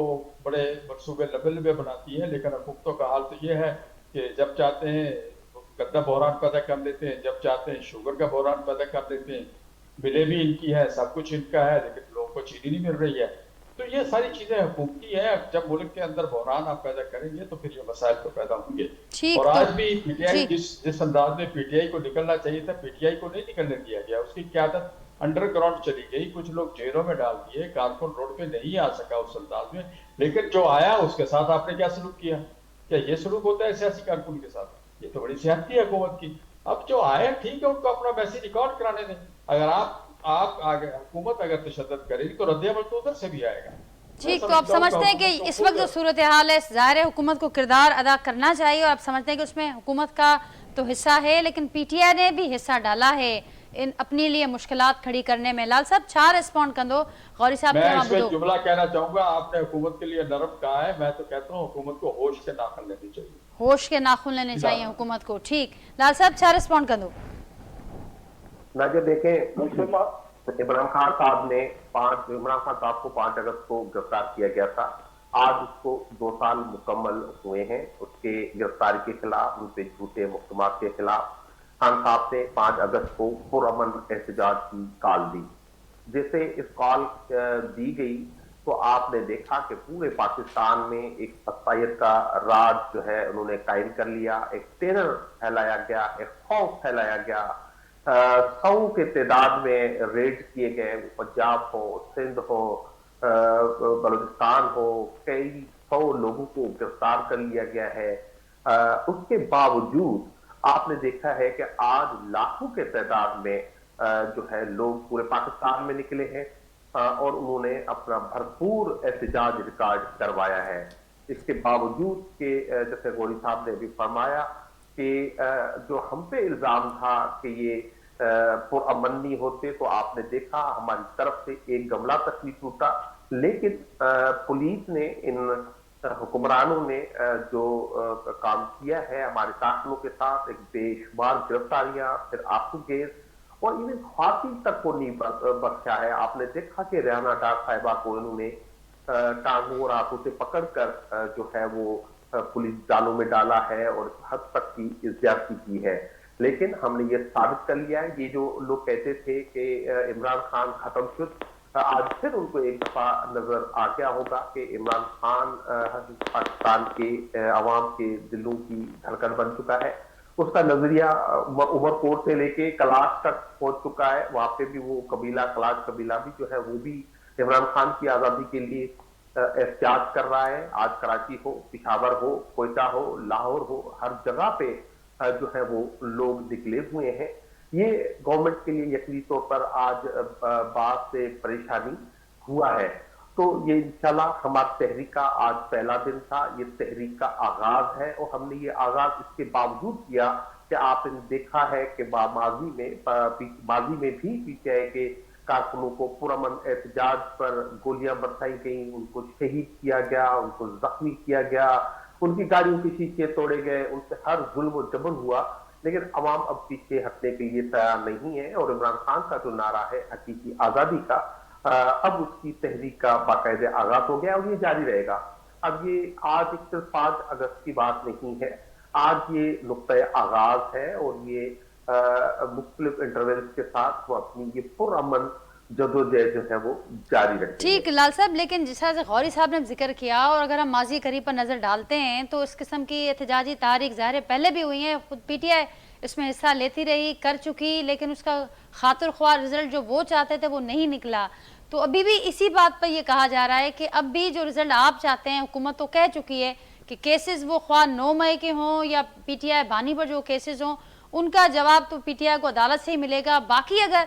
बड़े मनसूबे लंबे बनाती है, लेकिन हुकूमतों का हाल तो ये है कि जब चाहते हैं गंदा बहरान पैदा कर लेते हैं, जब चाहते हैं शुगर का बहरान पैदा कर लेते हैं। बिलें भी इनकी है, सब कुछ इनका है, लेकिन लोगों को चीनी नहीं मिल रही है। तो ये सारी चीजें हुकूमती है। जब मुल्क के अंदर बहरान आप पैदा करेंगे तो फिर ये मसाइल तो पैदा होंगे। और आज भी पीटीआई जिस अंदाज में पीटीआई को निकलना चाहिए था, पीटीआई को नहीं निकलने दिया गया। उसकी क़यादत अंडरग्राउंड चली गई, कुछ लोग जेलों में डाल दिए, कारकुन रोड पे नहीं आ सका उस अंदाज में। लेकिन जो आया उसके साथ आपने क्या सलूक किया? क्या ये सलूक होता है सियासी कारकुन के साथ? ये तो बड़ी सियासत है हुकूमत की। अब जो आया ठीक है, उनको अपना मैसेज रिकॉर्ड कराने दें। अगर आप आगे हुकूमत अगर तशद्दुद करेगी तो रद्द-ए-अमल तो उधर से भी आएगा। ठीक, तो आप समझते हैं कि इस वक्त जो सूरत हाल है, ज़ाहिर है हुकूमत को किरदार अदा करना चाहिए, और आप समझते हैं कि उसमें हुकूमत का तो हिस्सा है, लेकिन पीटीआई ने भी हिस्सा डाला है इन अपने लिए मुश्किलात खड़ी करने में। लाल साहब छा रिस्पॉन्ड कर दो गौरी साहब मैं इसमें जुमला कहना चाहूंगा। आपने हुकूमत के लिए नरम कहा है, मैं तो कहता हूँ हुकूमत को होश के नाखून लेने चाहिए, होश के नाखून लेने चाहिए हुकूमत को। ठीक, लाल साहब छा रिस्पॉन्ड कर दो। नाज़िर देखें, इमरान खान साहब को 5 अगस्त को गिरफ्तार किया गया था। आज उसको 2 साल मुकम्मल हुए हैं उसके गिरफ्तारी के खिलाफ, उनपे झूठे मुकदमात के खिलाफ। खान साहब ने 5 अगस्त को पुरअमन एहतजाज की कॉल दी। जैसे इस कॉल दी गई तो आपने देखा कि पूरे पाकिस्तान में एक असहायत का राज जो है उन्होंने कायम कर लिया। एक टेरर फैलाया गया, एक खौफ फैलाया गया। 100 के तादाद में रेड किए गए, पंजाब हो, सिंध हो, बलूचिस्तान हो, कई 100 लोगों को गिरफ्तार कर लिया गया है। उसके बावजूद आपने देखा है कि आज लाखों के तादाद में जो है लोग पूरे पाकिस्तान में निकले हैं और उन्होंने अपना भरपूर एहतजाज रिकॉर्ड करवाया है। इसके बावजूद कि जैसे गौरी साहब ने भी फरमाया कि जो हम पे इल्जाम था कि ये पुरअमन नहीं होते, तो आपने देखा हमारी तरफ से एक गमला तक नहीं टूटा। लेकिन पुलिस ने, इन हुक्मरानों ने जो काम किया है हमारे साथियों के साथ, एक बेशुमार गिरफ्तारियां, फिर आंसू गैस और इन्हें फांसी तक को नहीं बख्शा है। आपने देखा कि रेहाना डार साहिबा को इन्होंने टांगों और हाथों से पकड़कर जो है वो पुलिस जालों में डाला है और हद तक की ज्यादती की है। लेकिन हमने ये साबित कर लिया है, ये जो लोग कहते थे कि इमरान खान खत्म शुद, आज फिर उनको एक दफा नजर आ गया होगा कि इमरान खान पाकिस्तान के अवाम के दिलों की धड़कन बन चुका है। उसका नजरिया उमरकोट से लेके कलाश तक पहुंच चुका है। वहां पे भी वो कलाश कबीला भी जो है वो भी इमरान खान की आजादी के लिए एहतजाज कर रहा है। आज कराची हो, पिशावर हो, कोयटा हो, लाहौर हो, हर जगह पे जो है वो लोग निकले हुए हैं। ये गवर्नमेंट के लिए यकीनी तौर पर आज बात से परेशानी हुआ है। तो ये इंशाल्लाह हमारी तहरीक का आज पहला दिन था, ये तहरीक का आगाज है और हमने ये आगाज इसके बावजूद किया कि आपने देखा है कि माजी में भी पीटीआई के कारकुनों को पुरअमन एहतजाज पर गोलियां बरसाई गई, उनको शहीद किया गया, उनको जख्मी किया गया, उनकी गाड़ियों के शीशे तोड़े गए, उनसे हर जुल्म और जबर हुआ, लेकिन अवाम अब पीछे हटने के लिए तैयार नहीं है। और इमरान खान का जो नारा है हकीकी आजादी का, अब उसकी तहरीक का बाकायदे आगाज हो गया और ये जारी रहेगा। अब ये आज सिर्फ 5 अगस्त की बात नहीं है, आज ये नुक्ता आगाज है और ये मुख्तलिफ इंटरवल्स के साथ वो अपनी ये पुरअमन जदोजहद जो है वो जारी रखेंगे। ठीक लाल साहब, लेकिन जिस तरह से गौरी साहब ने जिक्र किया और अगर हम माजी करीब पर नज़र डालते हैं तो इस किस्म की एहतजाजी तारीख ज़ाहिर पहले भी हुई हैं, खुद पीटीआई इसमें हिस्सा लेती रही, कर चुकी, लेकिन उसका खातिर ख्वाह रिजल्ट जो वो चाहते थे वो नहीं निकला। तो अभी भी इसी बात पर यह कहा जा रहा है कि अब भी जो रिजल्ट आप चाहते हैं, हुकूमत तो कह चुकी है कि केसेस वो ख्वाह 9 मई के हों या पीटीआई बानी पर जो केसेस हों, उनका जवाब तो पीटीआई को अदालत से ही मिलेगा। बाकी अगर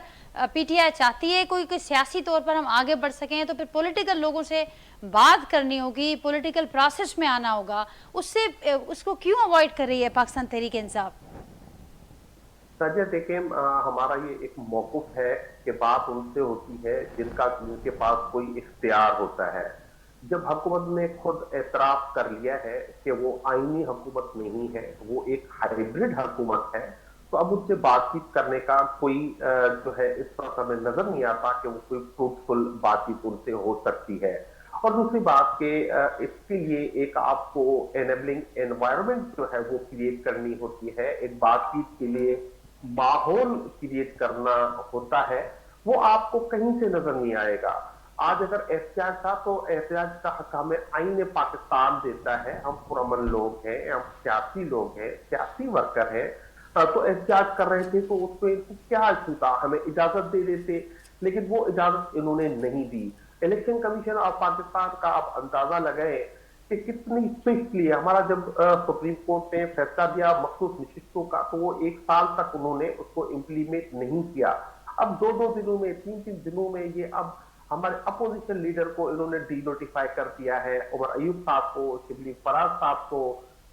पीटीआई चाहती है कोई सियासी तौर पर हम आगे बढ़ सकें तो फिर पॉलिटिकल लोगों से बात करनी होगी, पॉलिटिकल प्रोसेस में आना होगा। उससे उसको क्यों अवॉइड कर रही है पाकिस्तान तहरीक इंसाफ? साजिया देखें, हमारा ये एक मौक़िफ़ है कि बात उनसे होती है जिनके पास कोई इख्तियार होता है। जब हुकूमत ने खुद एतराफ़ कर लिया है कि वो आईनी हुकूमत नहीं है, वो एक हाइब्रिड हुकूमत है, तो अब उससे बातचीत करने का कोई जो है इस तरह हमें नजर नहीं आता कि वो कोई फ्रूटफुल बातचीत उनसे हो सकती है। और दूसरी बात कि इसके लिए एक आपको एनेबलिंग एनवायरनमेंट जो है वो क्रिएट करनी होती है, एक बातचीत के लिए माहौल क्रिएट करना होता है, वो आपको कहीं से नजर नहीं आएगा। आज अगर एहतियाज था तो एहतियाज का हक हमें आईन पाकिस्तान देता है। हम पुरअमन लोग हैं, हम सियासी लोग हैं, सियासी वर्कर हैं, तो एहतियाज कर रहे थे तो उसको क्या इशू था, हमें इजाजत दे देते, लेकिन वो इजाजत इन्होंने नहीं दी। इलेक्शन कमीशन ऑफ पाकिस्तान का आप अंदाजा लगाए कि कितनी स्विफ्टली, हमारा जब सुप्रीम कोर्ट ने फैसला दिया मखसूस नशिस्तों का, तो वो 1 साल तक उन्होंने उसको इम्प्लीमेंट नहीं किया। अब 2-2 दिनों में, 3-3 दिनों में ये अब हमारे अपोजिशन लीडर को इन्होंने डी नोटिफाई कर दिया है, उमर अयूब साहब को, शिबली फराज साहब को,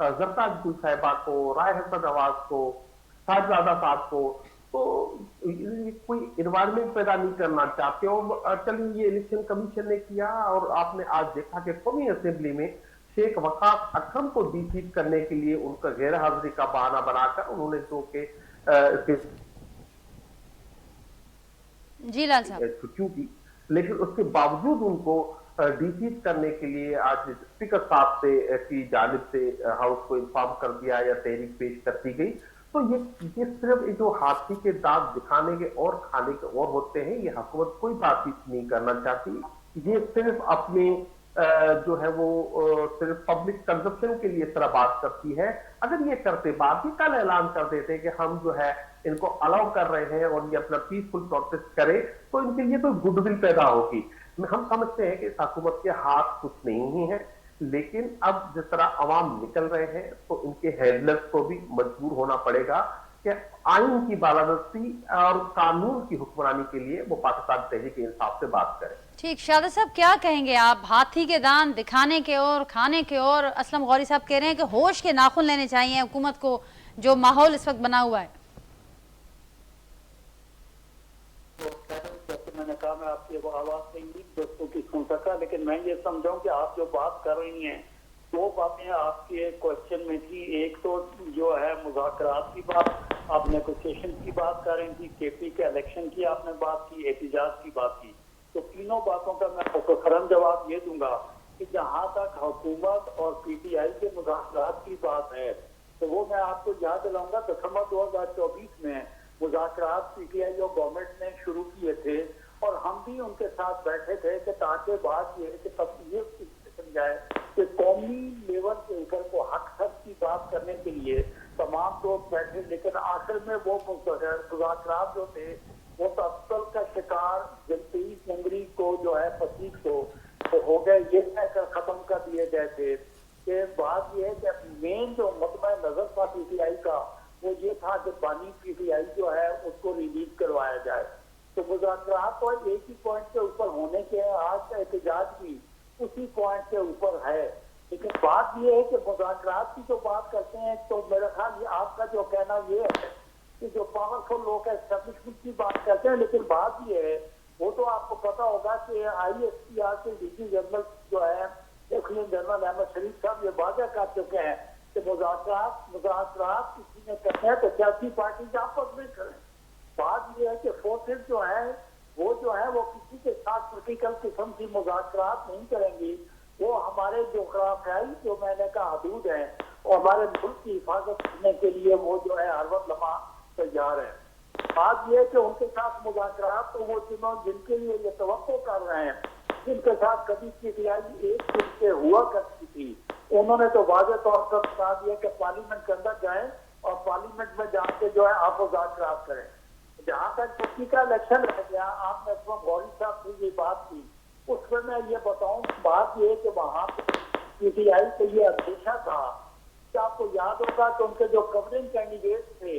जरदाद गुल साहिबा को, राय हसन नवाज को, साहबजादा साहब को। तो कोई इन्वायरमेंट पैदा नहीं करना चाहते। और चलिए ये इलेक्शन कमीशन ने किया और आपने आज देखा कि कौमी असेंबली में शेख वकास अकरम को डिफीट करने के लिए उनका गैर हाजिरी का बहाना बनाकर उन्होंने जो के जी लाल साहब छुट्टियों की, लेकिन उसके बावजूद उनको डिफीट करने के लिए आज स्पीकर साहब से की जानिब से हाउस को इन्फॉर्म कर दिया या तहरीक पेश कर दी गई। तो ये सिर्फ जो हाथी के दांत दिखाने के और खाने के और होते हैं, ये हुकूमत कोई बातचीत नहीं करना चाहती। ये सिर्फ अपने जो है वो सिर्फ पब्लिक कंजप्शन के लिए इस तरह बात करती है। अगर ये करते, बात ही कल ऐलान कर देते कि हम जो है इनको अलाउ कर रहे हैं और ये अपना पीसफुल प्रोटेस्ट करे, तो इनके लिए तो गुडविल पैदा होगी। हम समझते हैं कि इस हुकूमत के हाथ कुछ नहीं है, लेकिन अब जिस तरह अवाम निकल रहे हैं तो इनके हैंडलर्स को भी मजबूर होना पड़ेगा कि आइन की बालादस्ती और कानून की हुक्मरानी के लिए वो पाकिस्तान तहरीक इंसाफ से बात करें। ठीक, शाहद साहब क्या कहेंगे आप? हाथी के दांत दिखाने के और खाने के और असलम गौरी साहब कह रहे हैं कि होश के नाखून लेने चाहिए हुकूमत को, जो माहौल इस वक्त बना हुआ है। मैंने कहा मैं आपकी आवाज से दोस्तों की सुन सका, लेकिन मैं ये समझाऊं कि आप जो बात कर रही हैं 2 बातें आपके क्वेश्चन में थी। एक तो जो है मुज़ाकरात की बात, आप नेगोशिएशन की बात कर रही थी, केपी के इलेक्शन की आपने बात की, एहतिजाज की बात की। तो तीनों बातों का मैं मुखरम जवाब ये दूंगा कि जहां तक हुकूमत और पीटीआई के मुज़ाकरात की बात है, तो वो मैं आपको याद दिलाऊंगा दिसंबर 2024 में मुज़ाकरात पीटीआई और गवर्नमेंट ने शुरू किए थे और हम भी उनके साथ बैठे थे कि ताकि बात ये है कि तब ये समझाए कि कौमी लेवल के ऊपर को हक हक की बात करने के लिए तमाम लोग बैठे, लेकिन आखिर में वो मुज़ाकरात जो थे वो तफसल का शिकार 23 जनवरी को जो है 25 को तो हो गए, ये कहकर खत्म कर दिए गए थे। कि बात ये है कि मेन जो मुद्दा नजर था पीटीआई का वो ये था कि बानी पीटीआई जो है उसको रिलीज करवाया जाए। तो मुज़ाकरात तो एक ही पॉइंट के ऊपर होने के आज का एहतजाज भी उसी पॉइंट के ऊपर है, लेकिन बात ये है कि मुज़ाकरात की जो बात करते हैं तो मेरा ख्याल आपका जो कहना ये है कि जो पावरफुल लोग एस्टेब्लिशमेंट की बात करते हैं, लेकिन बात ये है وہ تو آپ کو پتا ہوگا کہ ISPR کے ڈپٹی جنرل جو ہے لیفٹیننٹ جنرل احمد شریف صاحب یہ واضح کر چکے ہیں کہ مذاکرات کسی نے کرنے ہیں تو سیاسی پارٹی آپس میں کریں. بات یہ ہے کہ فورسز جو ہیں وہ کسی کے ساتھ پولیٹیکل قسم کی مذاکرات نہیں کریں گی. وہ ہمارے جغرافیائی جو میں نے کہا حدود ہیں اور ہمارے ملک کی حفاظت کرنے کے لیے وہ جو ہے ہر وقت لمحہ تیار ہے. بات یہ ہے کہ ان کے ساتھ مذاکرات تو وہ جن کے لیے یہ توقع کر رہے ہیں, جن کے ساتھ کبھی PTI ایک دن سے ہوا کرتی تھی, انہوں نے تو واضح طور پر بتا دیا کہ پارلیمنٹ کے اندر جائیں اور پارلیمنٹ میں جا کے جو ہے آپ مذاکرات کریں. جہاں تک ترکی کا الیکشن رہ گیا, آپ نے اس وقت غوری صاحب سے یہ بات کی, اس میں میں یہ بتاؤں بات یہ ہے کہ وہاں PTI کو یہ اندیشہ تھا کہ آپ کو یاد ہوگا کہ ان کے جو کورنگ کینڈیڈیٹ تھے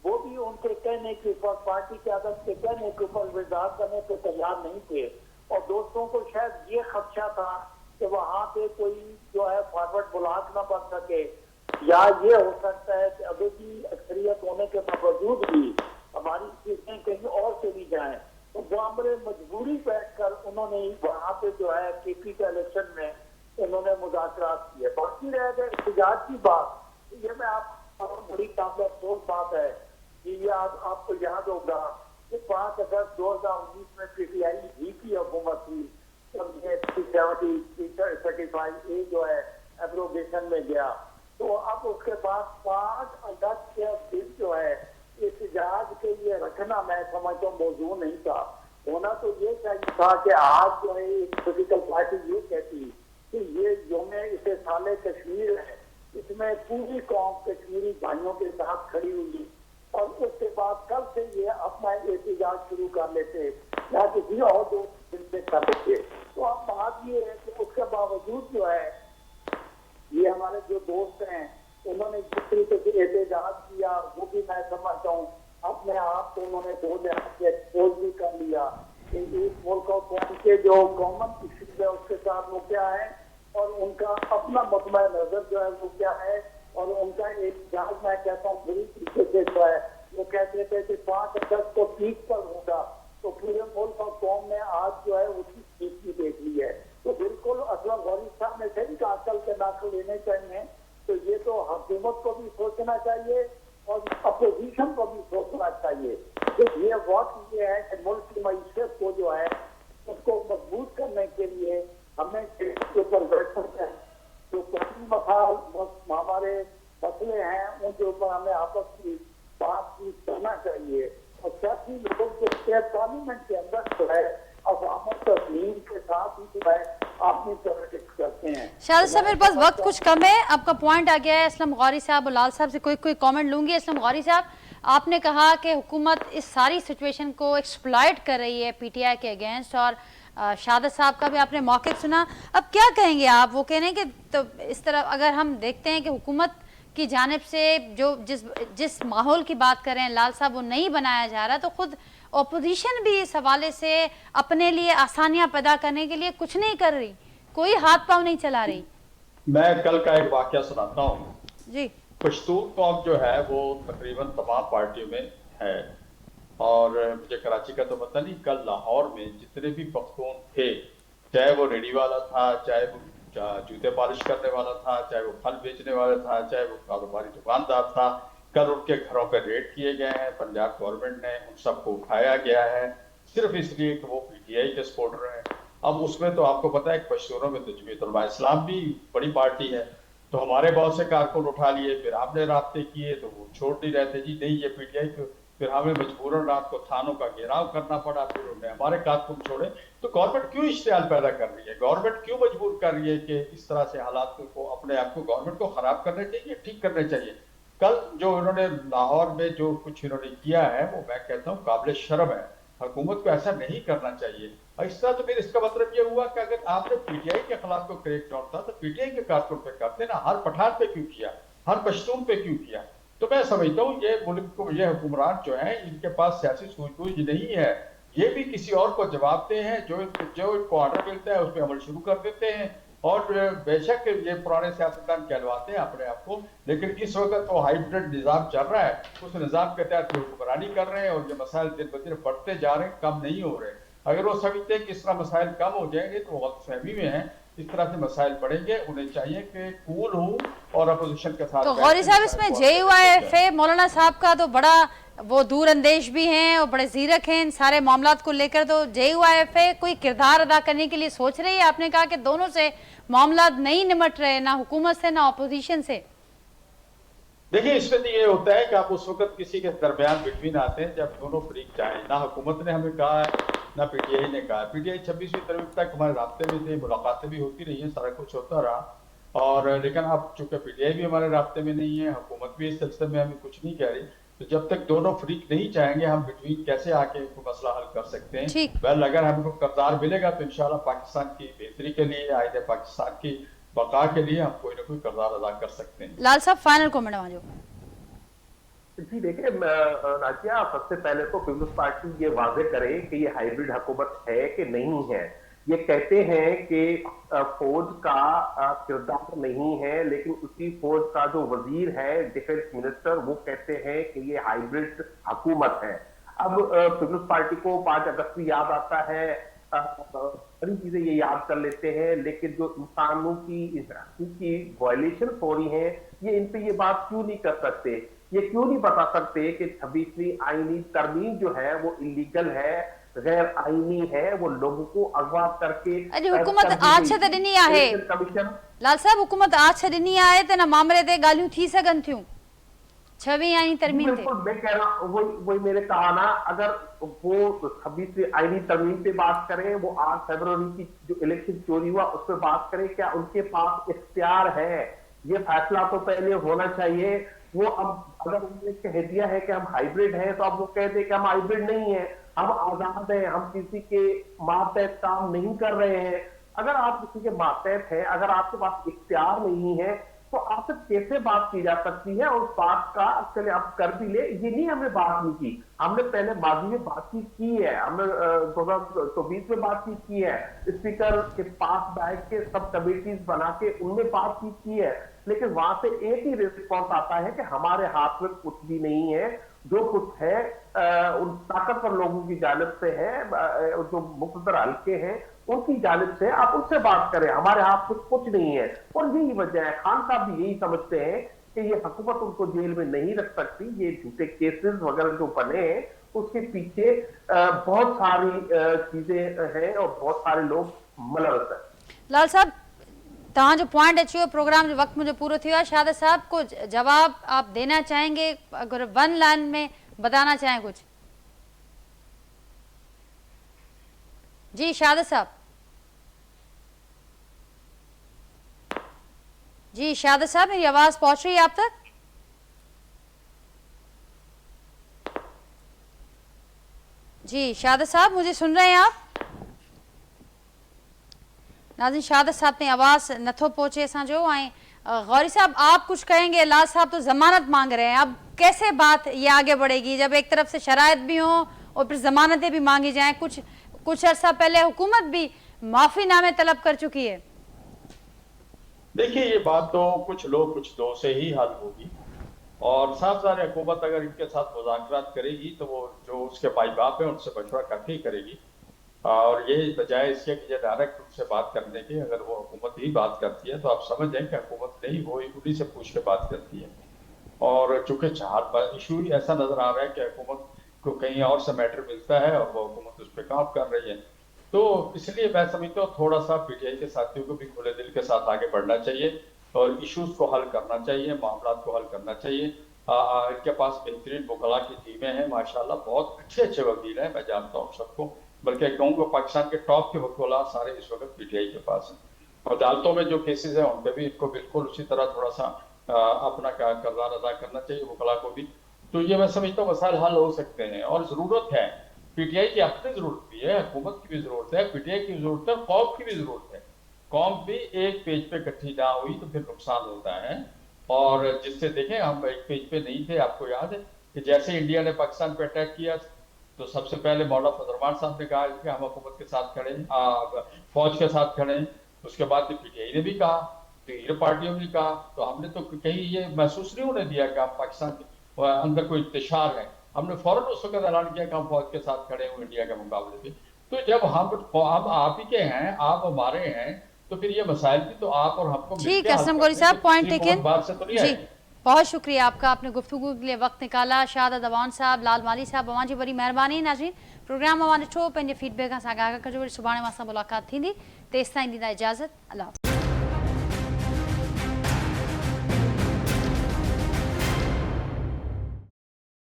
وہ بھی ان کے کہنے کے اوپر, پارٹی قیادت کے کہنے کے اوپر وزار کرنے کو تیار نہیں تھے. اور دوستوں کو شاید یہ خدشہ تھا کہ وہاں پہ کوئی جو ہے فارورڈ بلاک نہ بن سکے, یا یہ ہو سکتا ہے کہ ابھی بھی اکثریت ہونے کے باوجود بھی ہماری چیزیں کہیں اور چلی جائیں. تو وہ مجبوری بیٹھ کر انہوں نے وہاں پہ جو ہے KP کے الیکشن میں انہوں نے مذاکرات کیے. باقی رہ گئے احتجاج کی بات, یہ میں آپ بڑی قابل افسوس بات ہے کہ یہ آپ کو یاد ہوگا کہ 5 اگست 2019 میں PTI ہی کی حکومت تھی جب یہ 370-335A جو ہے ایبروگیشن میں گیا. تو اب اس کے بعد 5 اگست کے دن جو ہے احتجاج کے لیے رکھنا میں سمجھتا ہوں موضوع نہیں تھا. ہونا تو یہ چاہیے تھا کہ آج جو ہے ایک پولیٹیکل پارٹی یہ کہتی کہ یہ یوم استحصال کشمیر ہے, اس میں پوری قوم کشمیری بھائیوں کے ساتھ کھڑی ہوئی, اور اس کے بعد کل سے یہ اپنا احتجاج شروع کر لیتے یا کسی اور دوست دن سے کر لیتے. تو اب بات یہ ہے کہ اس کے باوجود جو ہے یہ ہمارے جو دوست ہیں انہوں نے جس طریقے سے احتجاج کیا وہ بھی میں سمجھتا ہوں اپنے آپ کو انہوں نے 2 لحاظ سے ایکسپوز بھی کر لیا کہ ایک ملک اور قوم کے جو کامن ایشوز ہے اس کے ساتھ وہ کیا ہے اور ان کا اپنا مطمئن نظر جو ہے وہ کیا ہے, اور ان کا ایک جہاز میں کہتا ہوں بری طریقے سے جو ہے وہ کہتے تھے کہ 5 اگست کو پیک پر ہوگا, تو پورے ملک اور قوم نے آج جو ہے اسی چیز کی دیکھ لی ہے. تو بالکل اسلم غوری صاحب نے صحیح کہا عقل کے ناخن لینے چاہیے. تو یہ تو حکومت کو بھی سوچنا چاہیے اور اپوزیشن کو بھی سوچنا چاہیے کہ یہ وقت یہ ہے کہ ملک کی معیشت کو جو ہے اس کو مضبوط کرنے کے لیے ہمیں کے اوپر بیٹھ سکتے ہیں. جو قومی ہمارے مسئلے ہیں ان کے اوپر ہمیں آپس کی بات چیت کرنا چاہیے, اور سیاسی لوگوں کے پارلیمنٹ کے اندر جو ہے عوام تسلیم کے ساتھ ہی جو ہے اپنی پالیٹکس کرتے ہیں. شاہد صاحب میرے پاس وقت کچھ کم ہے, آپ کا پوائنٹ آ گیا ہے. اسلم غوری صاحب اور لال صاحب سے کوئی کامنٹ لوں گی. اسلم غوری صاحب, آپ نے کہا کہ حکومت اس ساری سچویشن کو ایکسپلائٹ کر رہی ہے PTI کے اگینسٹ, اور شہادت صاحب کا بھی آپ نے موقف سنا. اب کیا کہیں گے آپ؟ وہ کہہ رہے ہیں کہ تو اس طرح اگر ہم دیکھتے ہیں کہ حکومت کی جانب سے جو جس ماحول کی بات کر رہے ہیں لال صاحب وہ نہیں بنایا جا رہا, تو خود اپوزیشن بھی اس حوالے سے اپنے لیے آسانیاں پیدا کرنے کے لیے کچھ نہیں کر رہی, کوئی ہاتھ پاؤں نہیں چلا رہی. میں کل کا ایک واقعہ سناتا ہوں جی. پشتون قوم جو ہے وہ تقریباً تمام پارٹیوں میں ہے, اور مجھے کراچی کا تو پتہ نہیں, کل لاہور میں جتنے بھی پختون تھے, چاہے وہ ریڈی والا تھا, چاہے وہ جوتے پالش کرنے والا تھا, چاہے وہ پھل بیچنے والا تھا, چاہے وہ کاروباری دکاندار تھا, کل ان کے گھروں پہ ریڈ کیے گئے ہیں. پنجاب گورنمنٹ نے ان سب کو اٹھایا گیا ہے صرف اس لیے کہ وہ PTI کے سپورٹر ہیں. اب اس میں تو آپ کو پتا ہے کہ پشتونوں میں تو جمعیت علماء اسلام بھی بڑی پارٹی ہے, تو ہمارے بہت سے کارکن اٹھا لیے, پھر آپ نے رابطے کیے تو وہ چھوڑ نہیں رہتے, جی نہیں یہ PTI کو, پھر ہمیں مجبوراً رات کو تھانوں کا گھیراؤ کرنا پڑا, پھر انہوں نے ہمارے کارکن چھوڑے. تو گورنمنٹ کیوں اشتعال پیدا کر رہی ہے؟ گورنمنٹ کیوں مجبور کر رہی ہے کہ اس طرح سے حالات کو اپنے آپ کو گورنمنٹ کو خراب کرنے چاہیے, ٹھیک کرنے چاہیے. کل جو انہوں نے لاہور میں جو کچھ انہوں نے کیا ہے وہ میں کہتا ہوں قابل شرم ہے. حکومت کو ایسا نہیں کرنا چاہیے. اور اس طرح تو پھر اس کا مطلب یہ ہوا کہ اگر آپ نے PTI کے خلاف کو کریک ڈاؤن تھا تو PTI کے کارکن پہ کرتے نا, ہر پٹھان پہ کیوں کیا, ہر پشتون پہ کیوں کیا؟ تو میں سمجھتا ہوں یہ ملک کو, یہ حکمران جو ہیں ان کے پاس سیاسی سوجھ بوجھ نہیں ہے, یہ بھی کسی اور کو جواب دے ہیں, جو ان کو آرڈر ملتا ہے اس پہ عمل شروع کر دیتے ہیں. اور بے شک یہ پرانے سیاستدان کہلواتے ہیں اپنے آپ کو, لیکن اس وقت وہ ہائیبرڈ نظام چل رہا ہے, اس نظام کے تحت حکمرانی کر رہے ہیں, اور یہ مسائل دن بدن بڑھتے جا رہے ہیں, کم نہیں ہو رہے. اگر وہ سمجھتے ہیں کہ اس طرح مسائل کم ہو جائیں گے تو وہ غلط فہمی میں ہیں. اس طرح سے مسائل بڑھیں گے. انہیں چاہیے کہ کول ہوں اور اپوزیشن کے ساتھ. تو غوری صاحب اس میں JUIFA مولانا صاحب کا تو بڑا وہ دور اندیش بھی ہیں اور بڑے زیرک ہیں ان سارے معاملات کو لے کر, تو JUIFA کوئی کردار ادا کرنے کے لیے سوچ رہی ہے؟ آپ نے کہا کہ دونوں سے معاملات نہیں نمٹ رہے, نہ حکومت سے نہ اپوزیشن سے. دیکھیں اس میں تو یہ ہوتا ہے کہ آپ اس وقت کسی کے درمیان بٹوین آتے ہیں جب دونوں فریق چاہیں. نہ حکومت نے ہمیں کہا ہے نہ PTI نے کہا ہے. PTI 26ویں ترمیم تک ہمارے رابطے میں تھے, ملاقاتیں بھی ہوتی رہی ہیں, سارا کچھ ہوتا رہا. اور لیکن اب چونکہ PTI بھی ہمارے رابطے میں نہیں ہے, حکومت بھی اس سلسلے میں ہمیں کچھ نہیں کہہ رہی, تو جب تک دونوں فریق نہیں چاہیں گے ہم بٹوین کیسے آ کے کوئی مسئلہ حل کر سکتے ہیں. ویل اگر ہمیں کو کردار ملے گا تو انشاءاللہ پاکستان کی بہتری کے لیے, آئندہ پاکستان کی بقا کے لیے ہم کوئی نہ کوئی کردار ادا کر سکتے ہیں. لال صاحب فائنل کومنٹ آ جاؤ. جی دیکھیں راجیہ, سب سے پہلے تو پیپلز پارٹی یہ واضح کرے کہ یہ ہائیبرڈ حکومت ہے کہ نہیں ہے. یہ کہتے ہیں کہ فوج کا کردار نہیں ہے, لیکن اسی فوج کا جو وزیر ہے ڈیفنس منسٹر وہ کہتے ہیں کہ یہ ہائیبرڈ حکومت ہے. اب پیپلز پارٹی کو 5 اگست بھی یاد آتا ہے, بڑی چیزیں یہ یاد کر لیتے ہیں, لیکن جو انسانوں کی وائلیشن ہو رہی ہیں یہ ان پہ یہ بات کیوں نہیں کر سکتے, یہ کیوں نہیں بتا سکتے کہ 26ویں آئینی ترمیم جو ہے وہ انلیگل ہے, غیر آئینی ہے, وہ لوگوں کو اغوا کر کے. حکومت آج سے ڈنی ہے لال صاحب, حکومت آج سے ڈنی آئے تے نہ معاملے تے گالیوں تھی سگن تھیوں 26ویں آئینی ترمیم تے. میں کہہ رہا ہوں وہی میرے کہا نا, اگر وہ 26ویں آئینی ترمیم پہ بات کریں, وہ 8 فروری کی جو الیکشن چوری ہوا اس پہ بات کریں, کیا ان کے پاس اختیار ہے؟ یہ فیصلہ تو پہلے ہونا چاہیے. وہ اب اگر انہوں نے کہہ دیا ہے کہ ہم ہائیبرڈ ہیں تو اب وہ کہتے ہیں کہ ہم ہائیبرڈ نہیں ہیں, ہم آزاد ہیں, ہم کسی کے ماتحت کام نہیں کر رہے ہیں. اگر آپ کسی کے ماتحت ہیں, اگر آپ کے پاس اختیار نہیں ہے تو آپ سے کیسے بات کی جا سکتی ہے؟ اور اس بات کا چلے آپ کر بھی لے, یہ نہیں ہم نے بات نہیں کی, ہم نے پہلے ماضی میں بات چیت کی ہے, ہم نے 2024 میں بات چیت کی ہے, اسپیکر کے پاس بیٹھ کے سب کمیٹیز بنا کے ان میں بات چیت کی ہے, لیکن وہاں سے ایک ہی ریسپانس آتا ہے کہ ہمارے ہاتھ میں کچھ بھی نہیں ہے, جو کچھ ہے ان طاقتور لوگوں کی جانب سے ہے, جو مقتدر حلقے ہیں ان کی جانب سے, آپ ان سے بات کریں, ہمارے ہاتھ میں کچھ نہیں ہے. اور یہی وجہ ہے, خان صاحب بھی یہی سمجھتے ہیں کہ یہ حکومت ان کو جیل میں نہیں رکھ سکتی. یہ جھوٹے کیسز وغیرہ جو بنے ہیں اس کے پیچھے بہت ساری چیزیں ہیں اور بہت سارے لوگ ملوث ہیں. لال صاحب تہاں جو پوائنٹ اچھو پروگرام جو وقت مجھے پورا تھیا, شہادت صاحب کو جواب آپ دینا چاہیں گے, اگر 1 لائن میں بتانا چاہیں کچھ؟ جی شہادت صاحب. جی شہادت صاحب میری آواز پہنچ رہی ہے آپ تک؟ جی شہادت صاحب مجھے سن رہے ہیں آپ؟ ناظرین شہادت صاحب نے آواز نتھو پہنچے اساں جو آئیں. غوری صاحب آپ کچھ کہیں گے؟ لال صاحب تو ضمانت مانگ رہے ہیں, اب کیسے بات یہ آگے بڑھے گی جب ایک طرف سے شرائط بھی ہوں اور پھر ضمانتیں بھی مانگی جائیں؟ کچھ عرصہ پہلے حکومت بھی معافی نامے طلب کر چکی ہے. دیکھیے یہ بات تو کچھ لوگ کچھ دو سے ہی حل ہوگی, اور صاحب ظاہر حکومت اگر ان کے ساتھ مذاکرات کرے گی تو وہ جو اس کے بھائی باپ ہیں ان سے مشورہ کر کے ہی کرے گی, اور یہ بجائے اس کے کہ ڈائریکٹ ان سے بات کرنے کی, اگر وہ حکومت ہی بات کرتی ہے تو آپ سمجھ جائیں کہ حکومت نہیں, وہ انہیں سے پوچھ کے بات کرتی ہے. اور چونکہ 4 ایشو ہی ایسا نظر آ رہا ہے کہ حکومت کو کہیں اور سے میٹر ملتا ہے اور وہ حکومت اس پہ کام کر رہی ہے, تو اس لیے میں سمجھتا ہوں تھوڑا سا PTI کے ساتھیوں کو بھی کھلے دل کے ساتھ آگے بڑھنا چاہیے اور ایشوز کو حل کرنا چاہیے, معاملات کو حل کرنا چاہیے. ان کے پاس بہترین وکلاء کی ٹیمیں ہیں ماشاءاللہ, بہت اچھے وکیل ہیں, میں جانتا ہوں سب کو, بلکہ کہوں کہ پاکستان کے ٹاپ کے وکلاء سارے اس وقت PTI کے پاس ہیں. عدالتوں میں جو کیسز ہیں ان پہ بھی ان کو بالکل اسی طرح تھوڑا سا اپنا کردار ادا کرنا چاہیے وکلاء کو بھی. تو یہ میں سمجھتا ہوں مسائل حل ہو سکتے ہیں, اور ضرورت ہے PTI کی اپنی ضرورت بھی ہے, حکومت کی بھی ضرورت ہے, PTI کی ضرورت ہے, قوم کی بھی ضرورت ہے. قوم بھی ایک پیج پہ اکٹھی نہ ہوئی تو پھر نقصان ہوتا ہے. اور جس سے دیکھیں ہم ایک پیج پہ نہیں تھے, آپ کو یاد ہے کہ جیسے انڈیا نے پاکستان پہ اٹیک کیا تو سب سے پہلے مولانا فضل الرحمان صاحب نے کہا کہ ہم حکومت کے ساتھ کھڑے ہیں, فوج کے ساتھ کھڑے ہیں. اس کے بعد PTI نے بھی کہا, دیگر پارٹیوں نے بھی کہا, تو ہم نے تو کہیں یہ محسوس نہیں ہونے دیا کہ آپ پاکستان کے اندر کوئی انتشار ہے. ہم نے فوراً اس وقت اعلان کیا کہ ہم فوج کے ساتھ کھڑے ہوئے انڈیا کے مقابلے پہ. तो जब हम आप ही के हैं, आप हमारे हैं, तो फिर ये मसाइल भी तो आप और हमको ठीक है असलम गौरी साहब, पॉइंट टेकन। बात से तो नहीं जी आएगी। बहुत शुक्रिया आपका, आपने गुफ्तगू के लिए वक्त निकाला। शाहादत अवान साहब, लाल माली साहब, अवां जी बड़ी महिरबानी। नाज़रीन प्रोग्राम अवां ॾिठो, पंहिंजे फीडबैक सां आगाह कजो। वरी सुभाणे मां सां मुलाक़ात थींदी, तेसिताईं ॾींदा इजाज़त। अल्लाह।